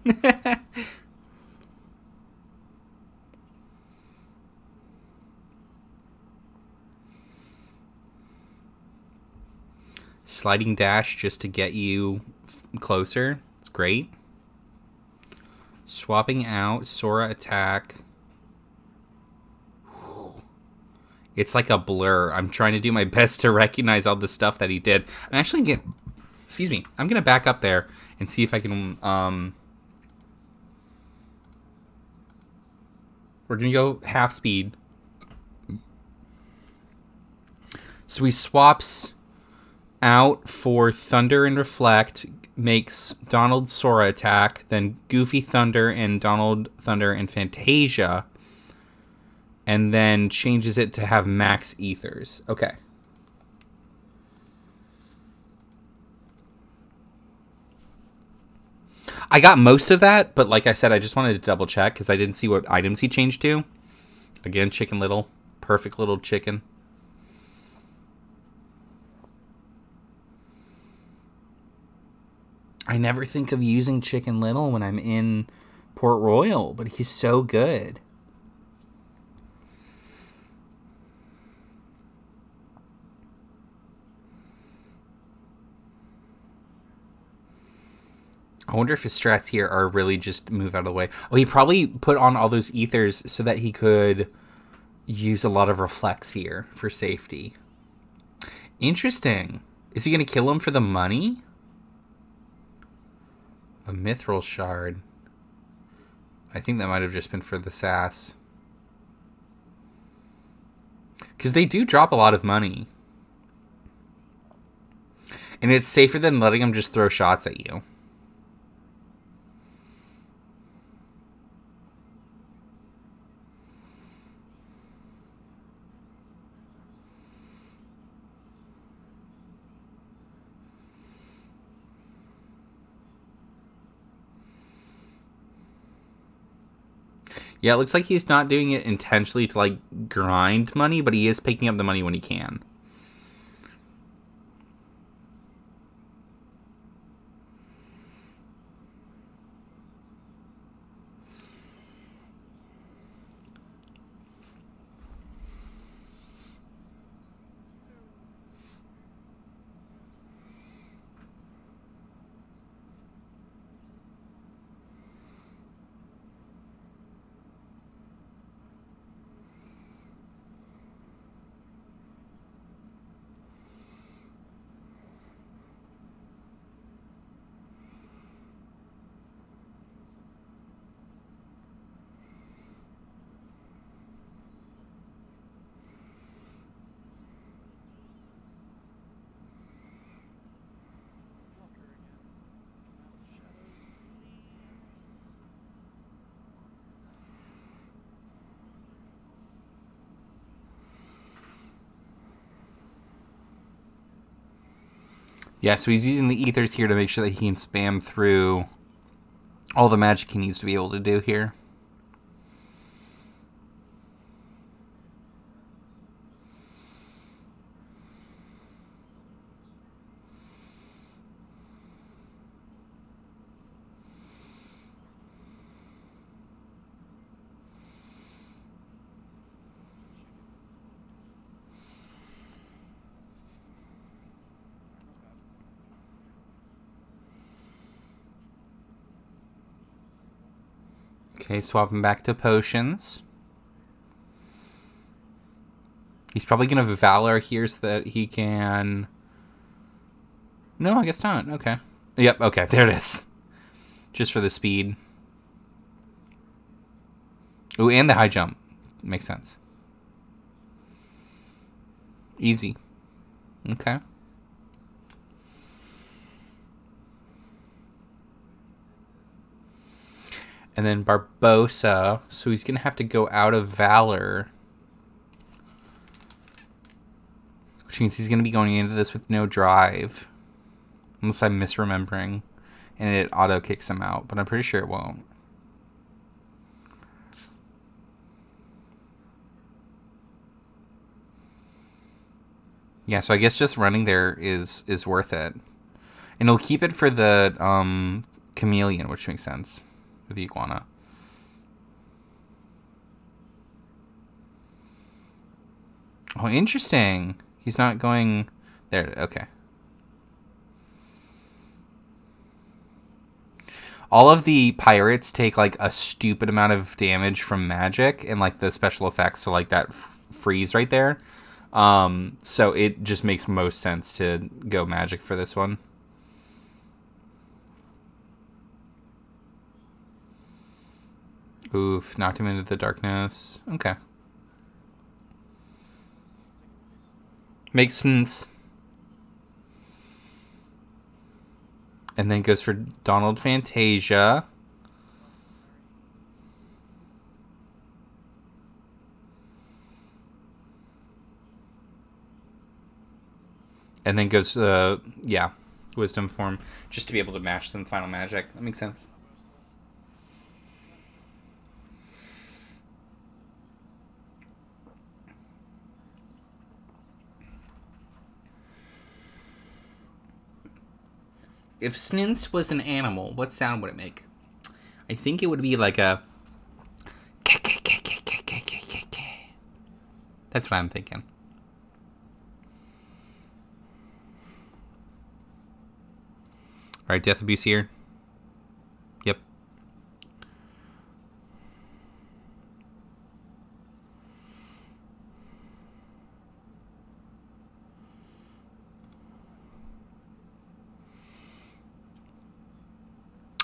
Sliding dash just to get you closer. It's great. Swapping out. Sora attack. It's like a blur. I'm trying to do my best to recognize all the stuff that he did. I'm actually excuse me. I'm gonna back up there and see if I can. We're gonna go half speed. So he swaps out for Thunder and Reflect, makes Donald Sora attack, then Goofy Thunder and Donald Thunder and Fantasia, and then changes it to have max ethers. Okay. I got most of that, but like I said, I just wanted to double check because I didn't see what items he changed to. Again, Chicken Little. Perfect little chicken. I never think of using Chicken Little when I'm in Port Royal, but he's so good. I wonder if his strats here are really just move out of the way. Oh, he probably put on all those ethers so that he could use a lot of reflects here for safety. Interesting. Is he going to kill him for the money? A mithril shard. I think that might have just been for the sass. Because they do drop a lot of money. And it's safer than letting them just throw shots at you. Yeah, it looks like he's not doing it intentionally to, like, grind money, but he is picking up the money when he can. Yeah, so he's using the ethers here to make sure that he can spam through all the magic he needs to be able to do here. Okay, swapping back to potions. He's probably going to Valor here so that he can... No, I guess not. Okay. Yep, okay, there it is. Just for the speed. Ooh, and the high jump. Makes sense. Easy. Okay. And then Barbosa. So he's going to have to go out of Valor. Which means he's going to be going into this with no drive. Unless I'm misremembering. And it auto kicks him out. But I'm pretty sure it won't. Yeah, so I guess just running there is worth it. And it'll keep it for the chameleon, which makes sense. For the iguana. Oh, interesting. He's not going there. Okay. All of the pirates take like a stupid amount of damage from magic and like the special effects. So like that freeze right there. So it just makes most sense to go magic for this one. Oof, knocked him into the darkness. Okay. Makes sense. And then goes for Donald Fantasia. And then goes, Wisdom form. Just to be able to match some final magic. That makes sense. If Snintz was an animal, what sound would it make? I think it would be like a... That's what I'm thinking. Alright, Death Abuse here. Yep.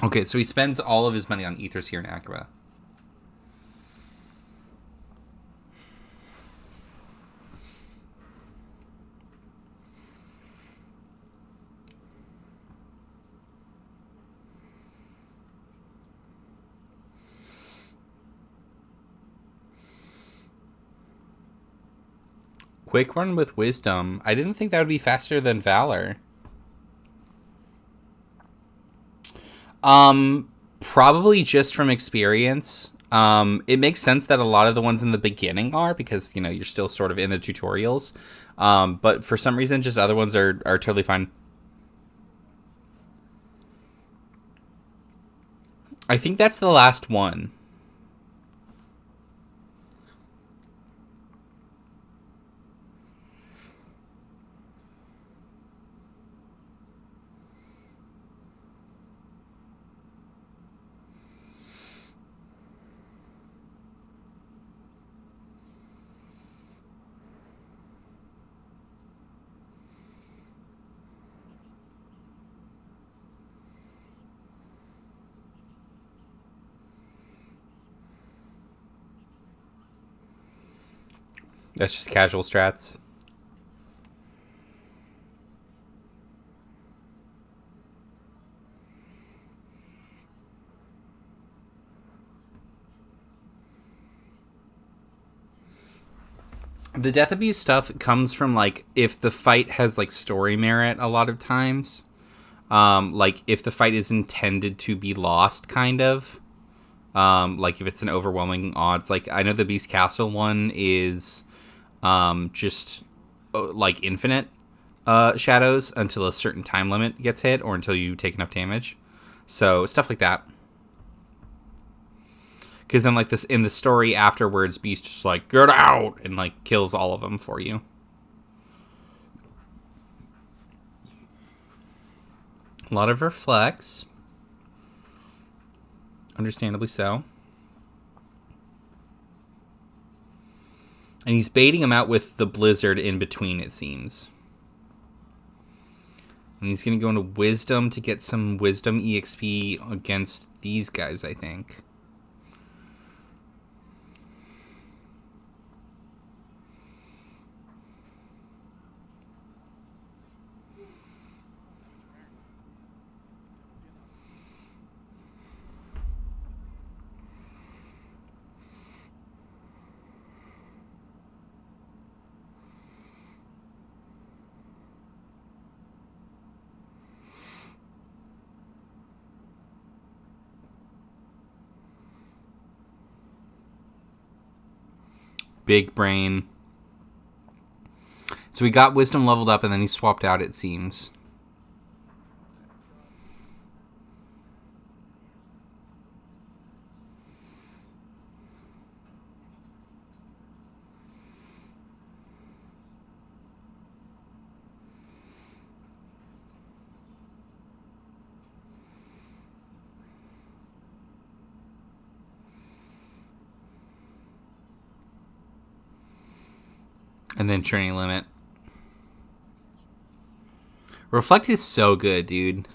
Okay, so he spends all of his money on Ethers here in Acrobat. Quick run with Wisdom. I didn't think that would be faster than Valor. Probably just from experience. It makes sense that a lot of the ones in the beginning are because, you know, you're still sort of in the tutorials. But for some reason, just other ones are totally fine. I think that's the last one. That's just casual strats. The Death Abuse stuff comes from, like, if the fight has, like, story merit a lot of times. Like, if the fight is intended to be lost, kind of. Like, if it's an overwhelming odds. Like, I know the Beast Castle one is just, like, infinite shadows until a certain time limit gets hit or until you take enough damage. So, stuff like that. Because then, like, this in the story afterwards, Beast just like, get out! And, like, kills all of them for you. A lot of reflex. Understandably so. And he's baiting him out with the Blizzard in between, it seems. And he's going to go into Wisdom to get some Wisdom EXP against these guys, I think. Big brain. So we got wisdom leveled up, and then he swapped out, it seems. And then training limit. Reflect is so good, dude.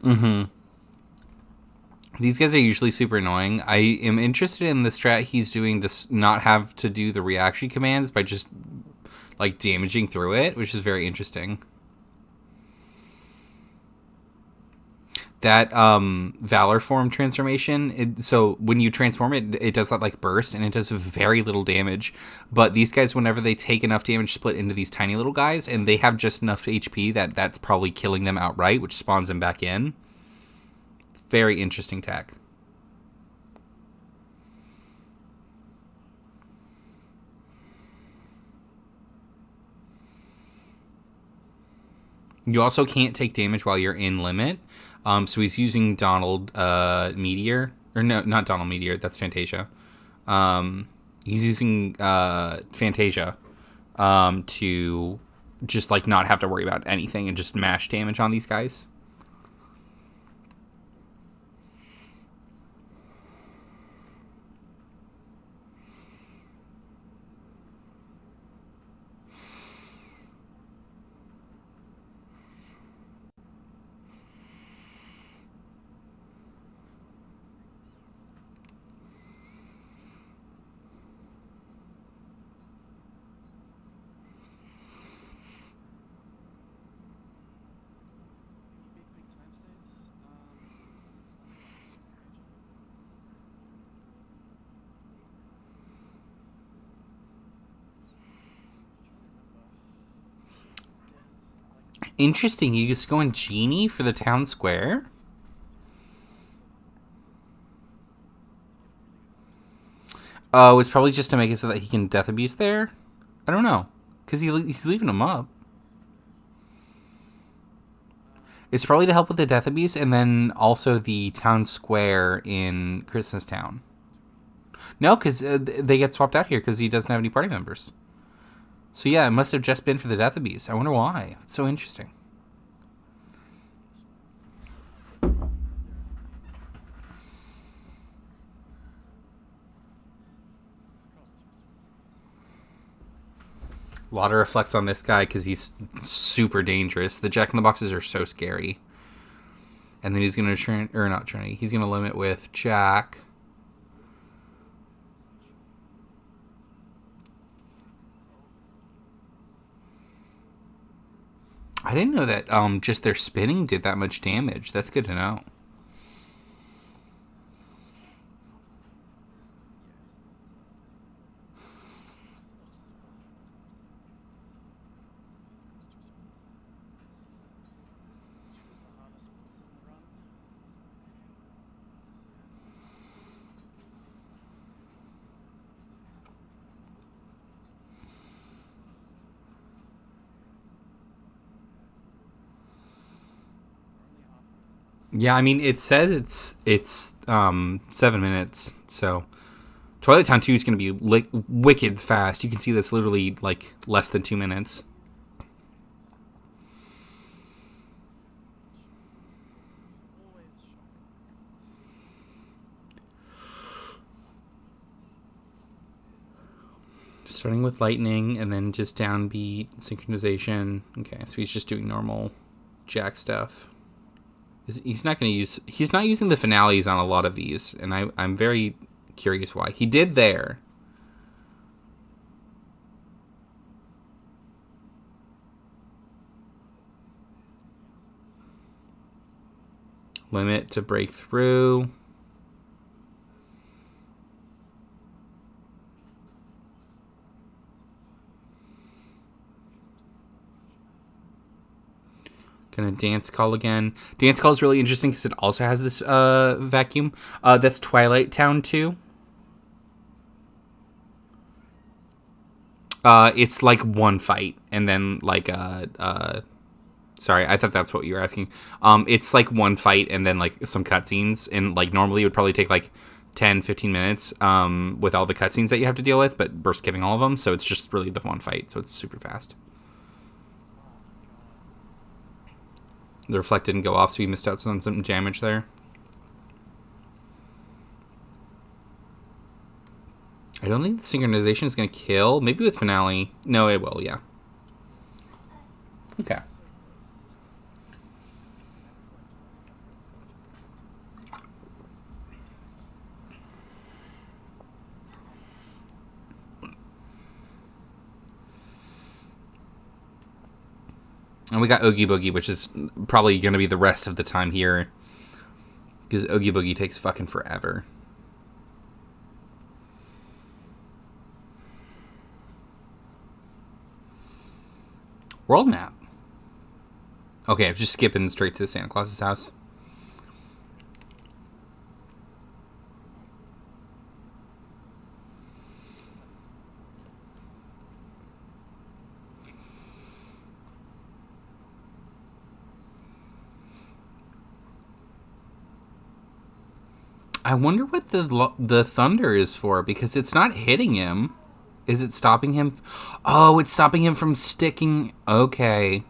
Mm-hmm. These guys are usually super annoying. I am interested in the strat he's doing to not have to do the reaction commands by just, like, damaging through it, which is very interesting. That Valor form transformation, so when you transform it, it does that, like, burst, and it does very little damage. But these guys, whenever they take enough damage, split into these tiny little guys, and they have just enough HP that's probably killing them outright, which spawns them back in. Very interesting tech. You also can't take damage while you're in limit. So he's using Donald Meteor. Or no, not Donald Meteor. That's Fantasia. He's using Fantasia to just, like, not have to worry about anything and just mash damage on these guys. Big time saves. Interesting. You just go in Genie for the town square? Oh, it's probably just to make it so that he can death abuse there? I don't know. Because he's leaving him up. It's probably to help with the death abuse and then also the town square in Christmas Town. No, because they get swapped out here because he doesn't have any party members. So yeah, it must have just been for the death abuse. I wonder why. It's so interesting. A lot of reflects on this guy because he's super dangerous. The Jack in the Boxes are so scary. And then he's going to not Trinity. He's going to limit with Jack. I didn't know that just their spinning did that much damage. That's good to know. Yeah, I mean, it says it's 7 minutes, so Twilight Town 2 is going to be wicked fast. You can see that's literally, like, less than 2 minutes. Starting with lightning and then just downbeat synchronization. Okay, so he's just doing normal jack stuff. He's not using the finales on a lot of these, and I'm very curious why. He did there. Limit to break through. Gonna dance call again. Dance call is really interesting because it also has this vacuum. That's Twilight Town 2. It's like one fight and then like sorry, I thought that's what you were asking. It's like one fight and then like some cutscenes, and like normally it would probably take like 10-15 minutes with all the cutscenes that you have to deal with, but we're skipping all of them, so it's just really the one fight, so it's super fast. The reflect didn't go off, so we missed out on some damage there. I don't think the synchronization is going to kill. Maybe with finale. No, it will, yeah. Okay. And we got Oogie Boogie, which is probably going to be the rest of the time here. Because Oogie Boogie takes fucking forever. World map. Okay, I'm just skipping straight to Santa Claus's house. I wonder what the thunder is for, because it's not hitting him. Is it stopping him? Oh, it's stopping him from sticking. Okay.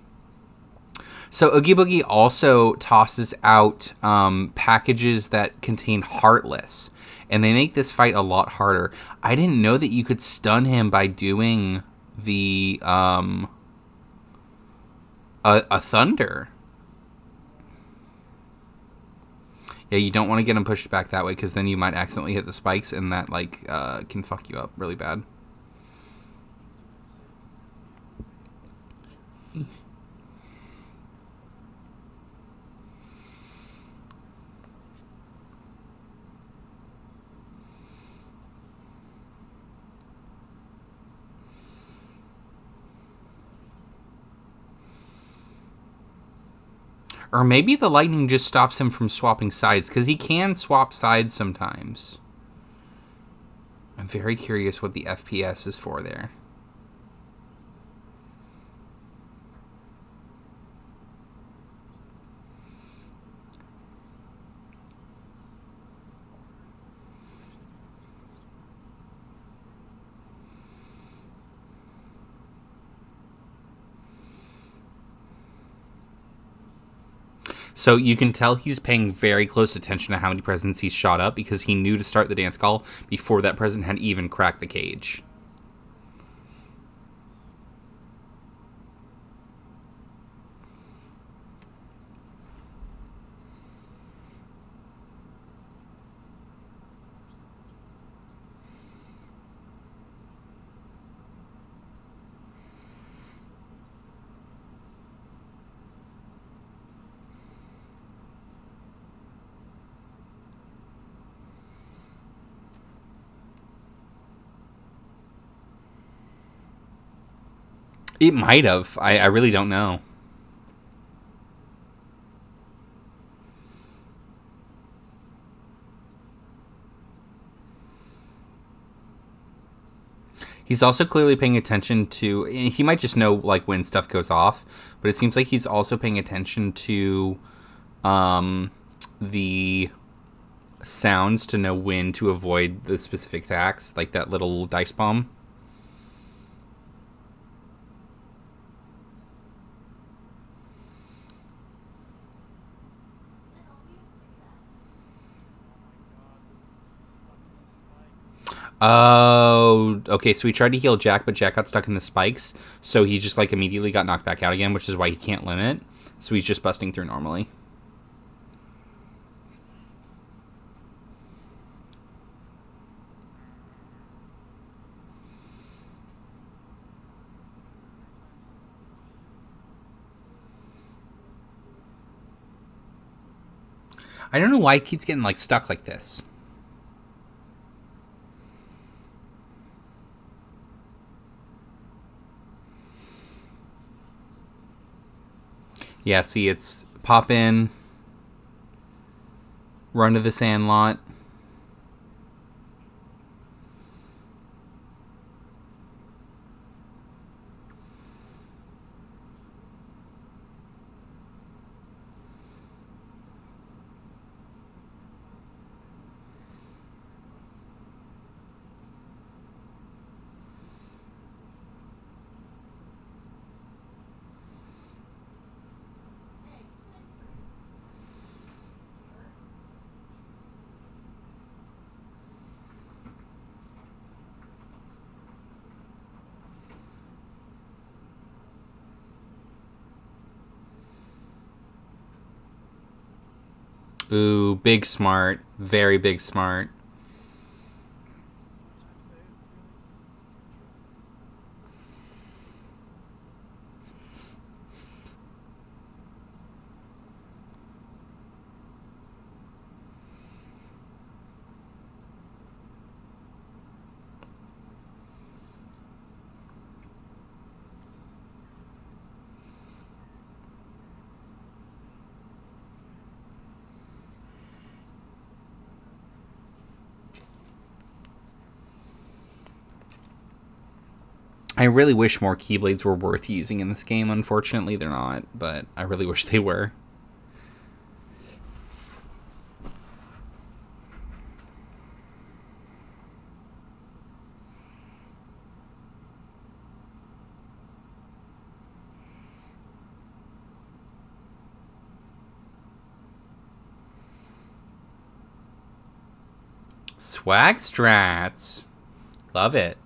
So Oogie Boogie also tosses out packages that contain Heartless, and they make this fight a lot harder. I didn't know that you could stun him by doing the a thunder. Yeah, you don't want to get him pushed back that way, because then you might accidentally hit the spikes, and that like can fuck you up really bad. Or maybe the lightning just stops him from swapping sides, because he can swap sides sometimes. I'm very curious what the FPS is for there. So you can tell he's paying very close attention to how many presents he's shot up, because he knew to start the dance call before that present had even cracked the cage. It might have. I really don't know. He's also clearly paying attention to... He might just know like when stuff goes off, but it seems like he's also paying attention to the sounds to know when to avoid the specific attacks, like that little dice bomb. Oh, okay. So he tried to heal Jack, but Jack got stuck in the spikes. So he just like immediately got knocked back out again, which is why he can't limit. So he's just busting through normally. I don't know why he keeps getting like stuck like this. Yeah, see, it's pop in, run to the sand lot. Ooh, big smart. Very big smart. More time saved, really? I really wish more Keyblades were worth using in this game. Unfortunately, they're not, but I really wish they were. Swag strats. Love it.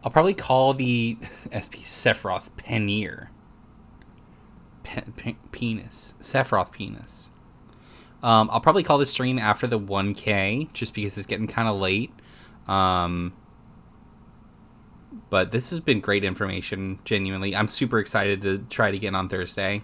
I'll probably call the SP Sephiroth Peneer. Penis. Sephiroth penis. I'll probably call this stream after the 1K, just because it's getting kind of late. Um, but this has been great information, genuinely. I'm super excited to try it again on Thursday.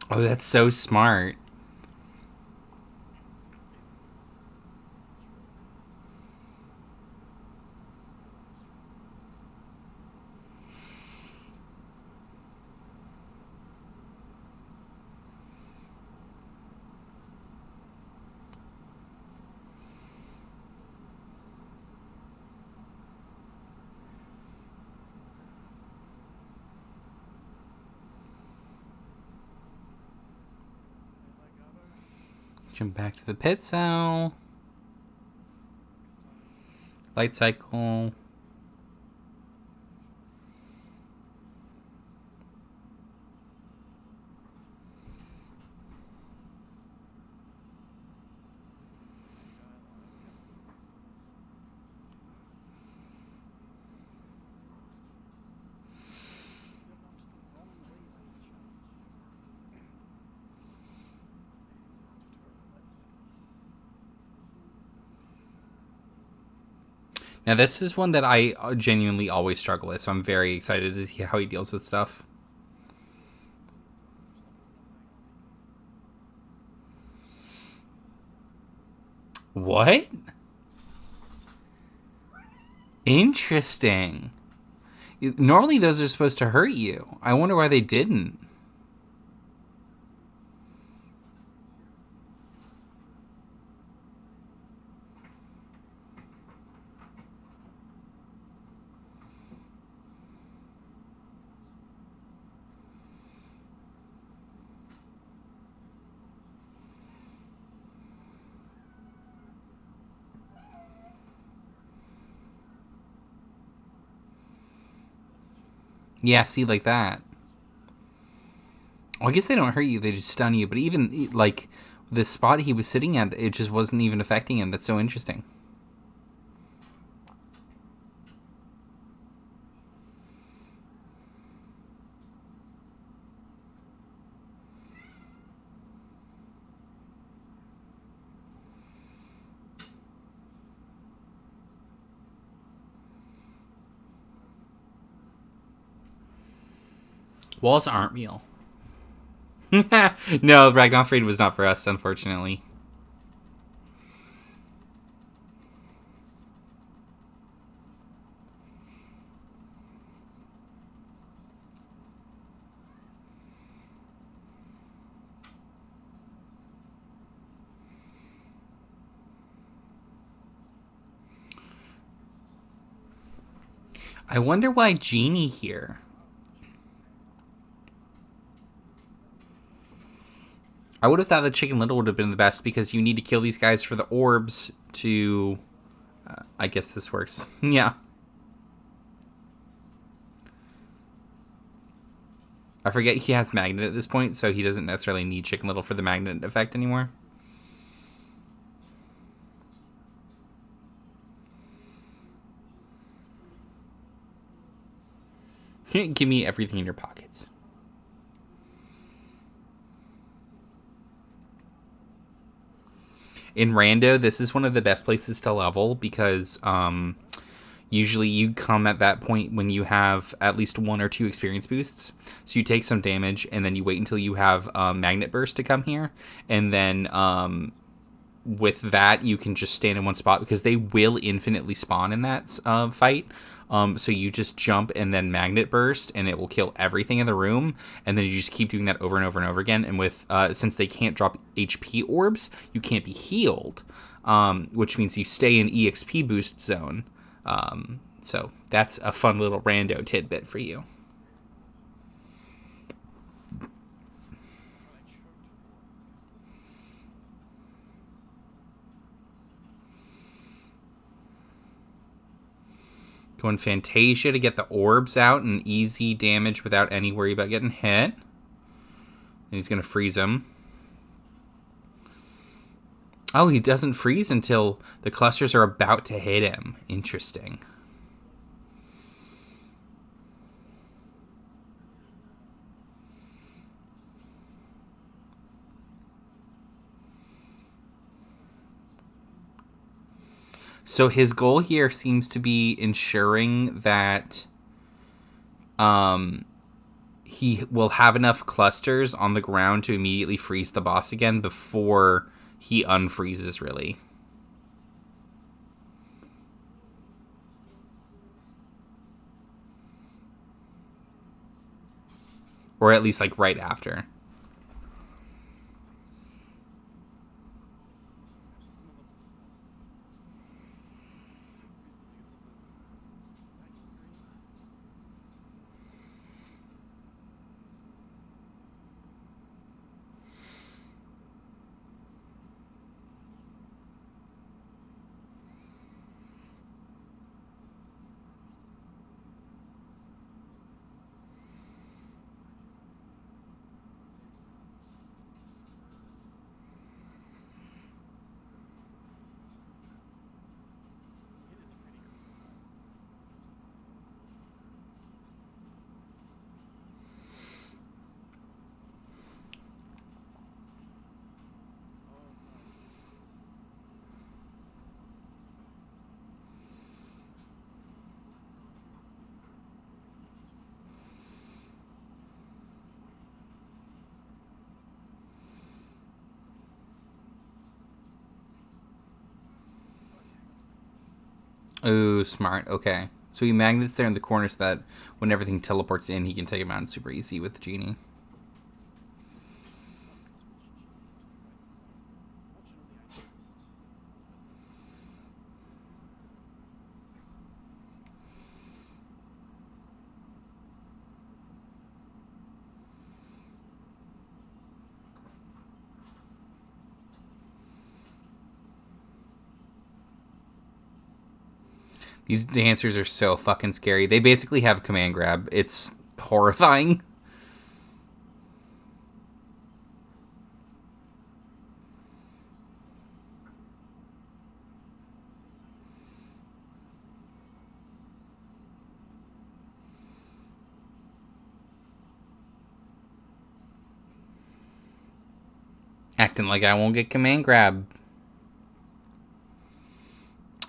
Oh, that's so smart. Jump back to the pit cell. Light cycle. Now, this is one that I genuinely always struggle with, so I'm very excited to see how he deals with stuff. What? Interesting. Normally, those are supposed to hurt you. I wonder why they didn't. Yeah, see, like that. Well, I guess they don't hurt you, they just stun you. But even, like, the spot he was sitting at, it just wasn't even affecting him. That's so interesting. Walls aren't real. No, Ragnarfried was not for us, unfortunately. I wonder why Genie here. I would have thought the Chicken Little would have been the best because you need to kill these guys for the orbs to... I guess this works. Yeah. I forget he has Magnet at this point, so he doesn't necessarily need Chicken Little for the Magnet effect anymore. Give me everything in your pockets. In Rando, this is one of the best places to level because usually you come at that point when you have at least 1 or 2 experience boosts. So you take some damage and then you wait until you have Magnet Burst to come here. And then with that, you can just stand in one spot because they will infinitely spawn in that fight. So you just jump and then Magnet Burst and it will kill everything in the room. And then you just keep doing that over and over and over again. And with since they can't drop HP orbs, you can't be healed, which means you stay in EXP boost zone. So that's a fun little rando tidbit for you. Going Fantasia to get the orbs out and easy damage without any worry about getting hit. And he's going to freeze him. Oh, he doesn't freeze until the clusters are about to hit him. Interesting. So his goal here seems to be ensuring that he will have enough clusters on the ground to immediately freeze the boss again before he unfreezes, really. Or at least, like, right after. Oh, smart. Okay. So he magnets there in the corner so that when everything teleports in, he can take him out super easy with the genie. Just wanted to switch Genie to the right form. Fortunately, I noticed as they were coming. These dancers are so fucking scary. They basically have command grab. It's horrifying. Acting like I won't get command grab.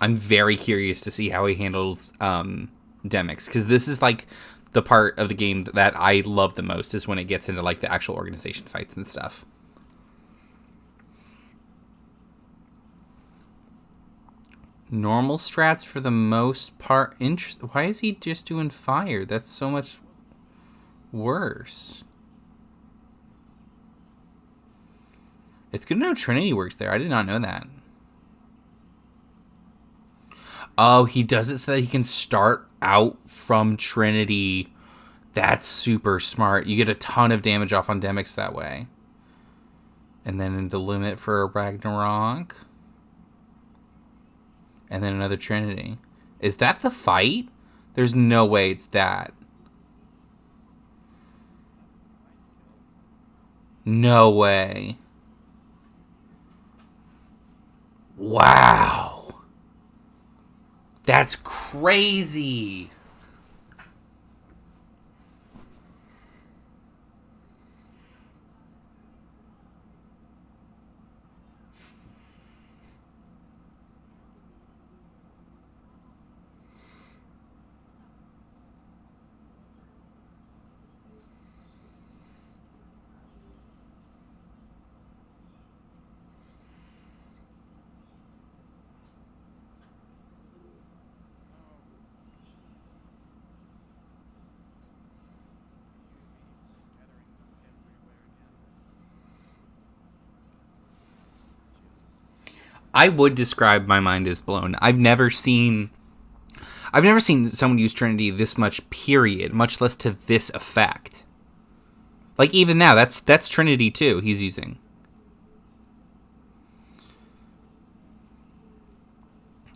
I'm very curious to see how he handles Demix, because this is like the part of the game that I love the most is when it gets into like the actual organization fights and stuff. Normal strats for the most part. Why is he just doing fire? That's so much I wasn't seeing that. worse. It's good to know Trinity works there. I did not know that. Oh, he does it so that he can start out from Trinity. That's super smart. You get a ton of damage off on Demix that way. And then into limit for a Ragnarok. And then another Trinity. Is that the fight? There's no way it's that. That might kill. No way. Wow. That's crazy. Oh. UV scattering them everywhere again. Just I would describe my mind as blown. I've never seen someone use Trinity this much, period, much less to this effect. Like even now, that's Trinity too he's using.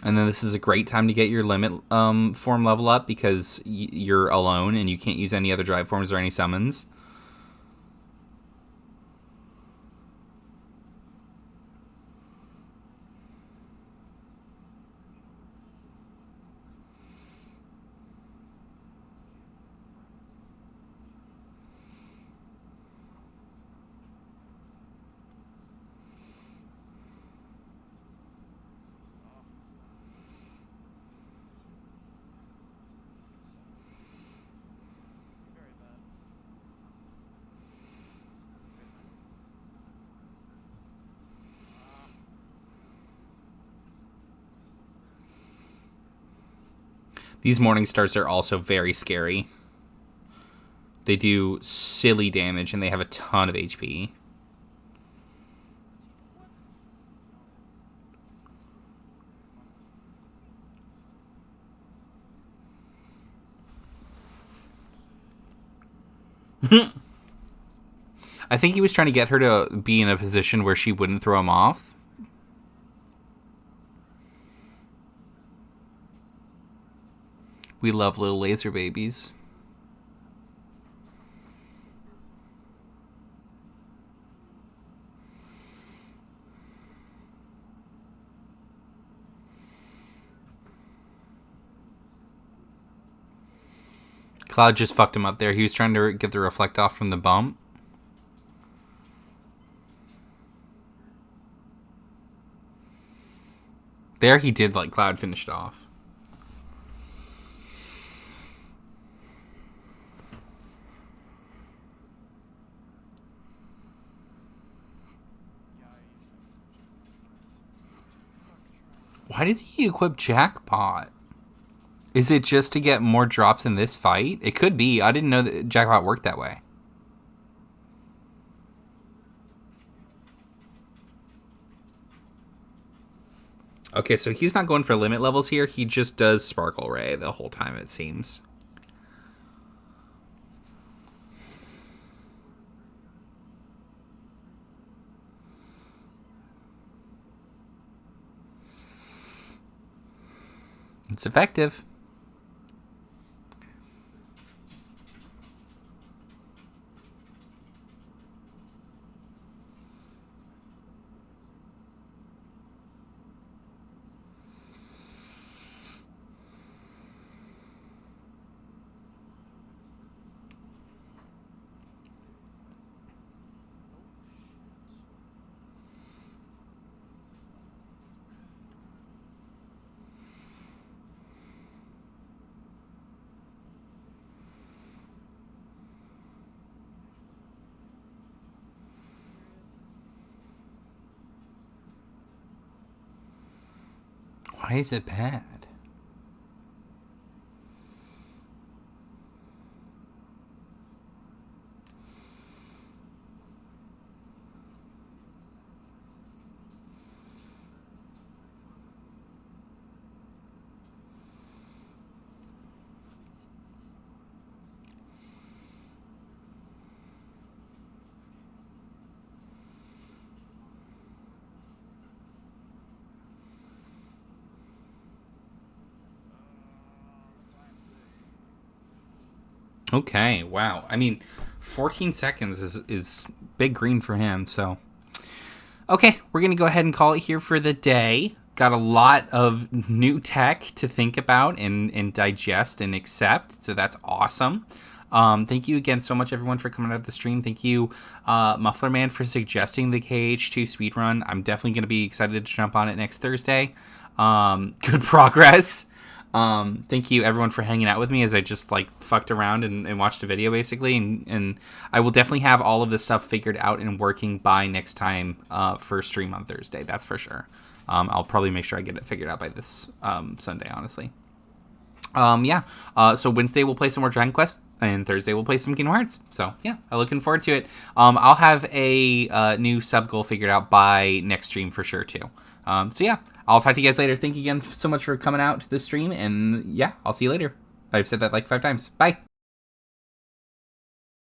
And then this is a great time to get your limit form level up because you're alone and you can't use any other drive forms or any summons. oh, very bad. Wait a minute. Ah, These morning stars are also very scary. They do silly damage and they have a ton of HP. Tina, what? No. Come on. I think he was trying to get her to be in a position where she wouldn't throw him off. We love little laser babies. Cloud just fucked him up there. He was trying to get the reflect off from the bump. There he did let Cloud finish it off. Yeah, I used to have to switch between these. Fuck, trying. Why does he equip Jackpot? Is it just to get more drops in this fight? It could be. I didn't know that jackpot worked that way. Okay, so he's not going for limit levels here. He just does Sparkle Ray the whole time, it seems. It's effective. Why is it bad? Okay, wow. I mean, 14 seconds is big green for him, so. Okay, we're going to go ahead and call it here for the day. Got a lot of new tech to think about and digest and accept, so that's awesome. Thank you again so much, everyone, for coming out of the stream. Thank you, Muffler Man, for suggesting the KH2 speedrun. I'm definitely going to be excited to jump on it next Thursday. Good progress. Thank you everyone for hanging out with me as I just like fucked around and watched a video basically, and I will definitely have all of this stuff figured out and working by next time for stream on Thursday. That's for sure. I'll probably make sure I get it figured out by this Sunday, honestly. So Wednesday we'll play some more Dragon Quest, and Thursday we'll play some Kingdom Hearts. So yeah, I'm looking forward to it. I'll have a new sub goal figured out by next stream for sure too. So yeah, I'll talk to you guys later. Thank you again so much for coming out to the stream, and yeah, I'll see you later. I've said that like 5 times. Bye.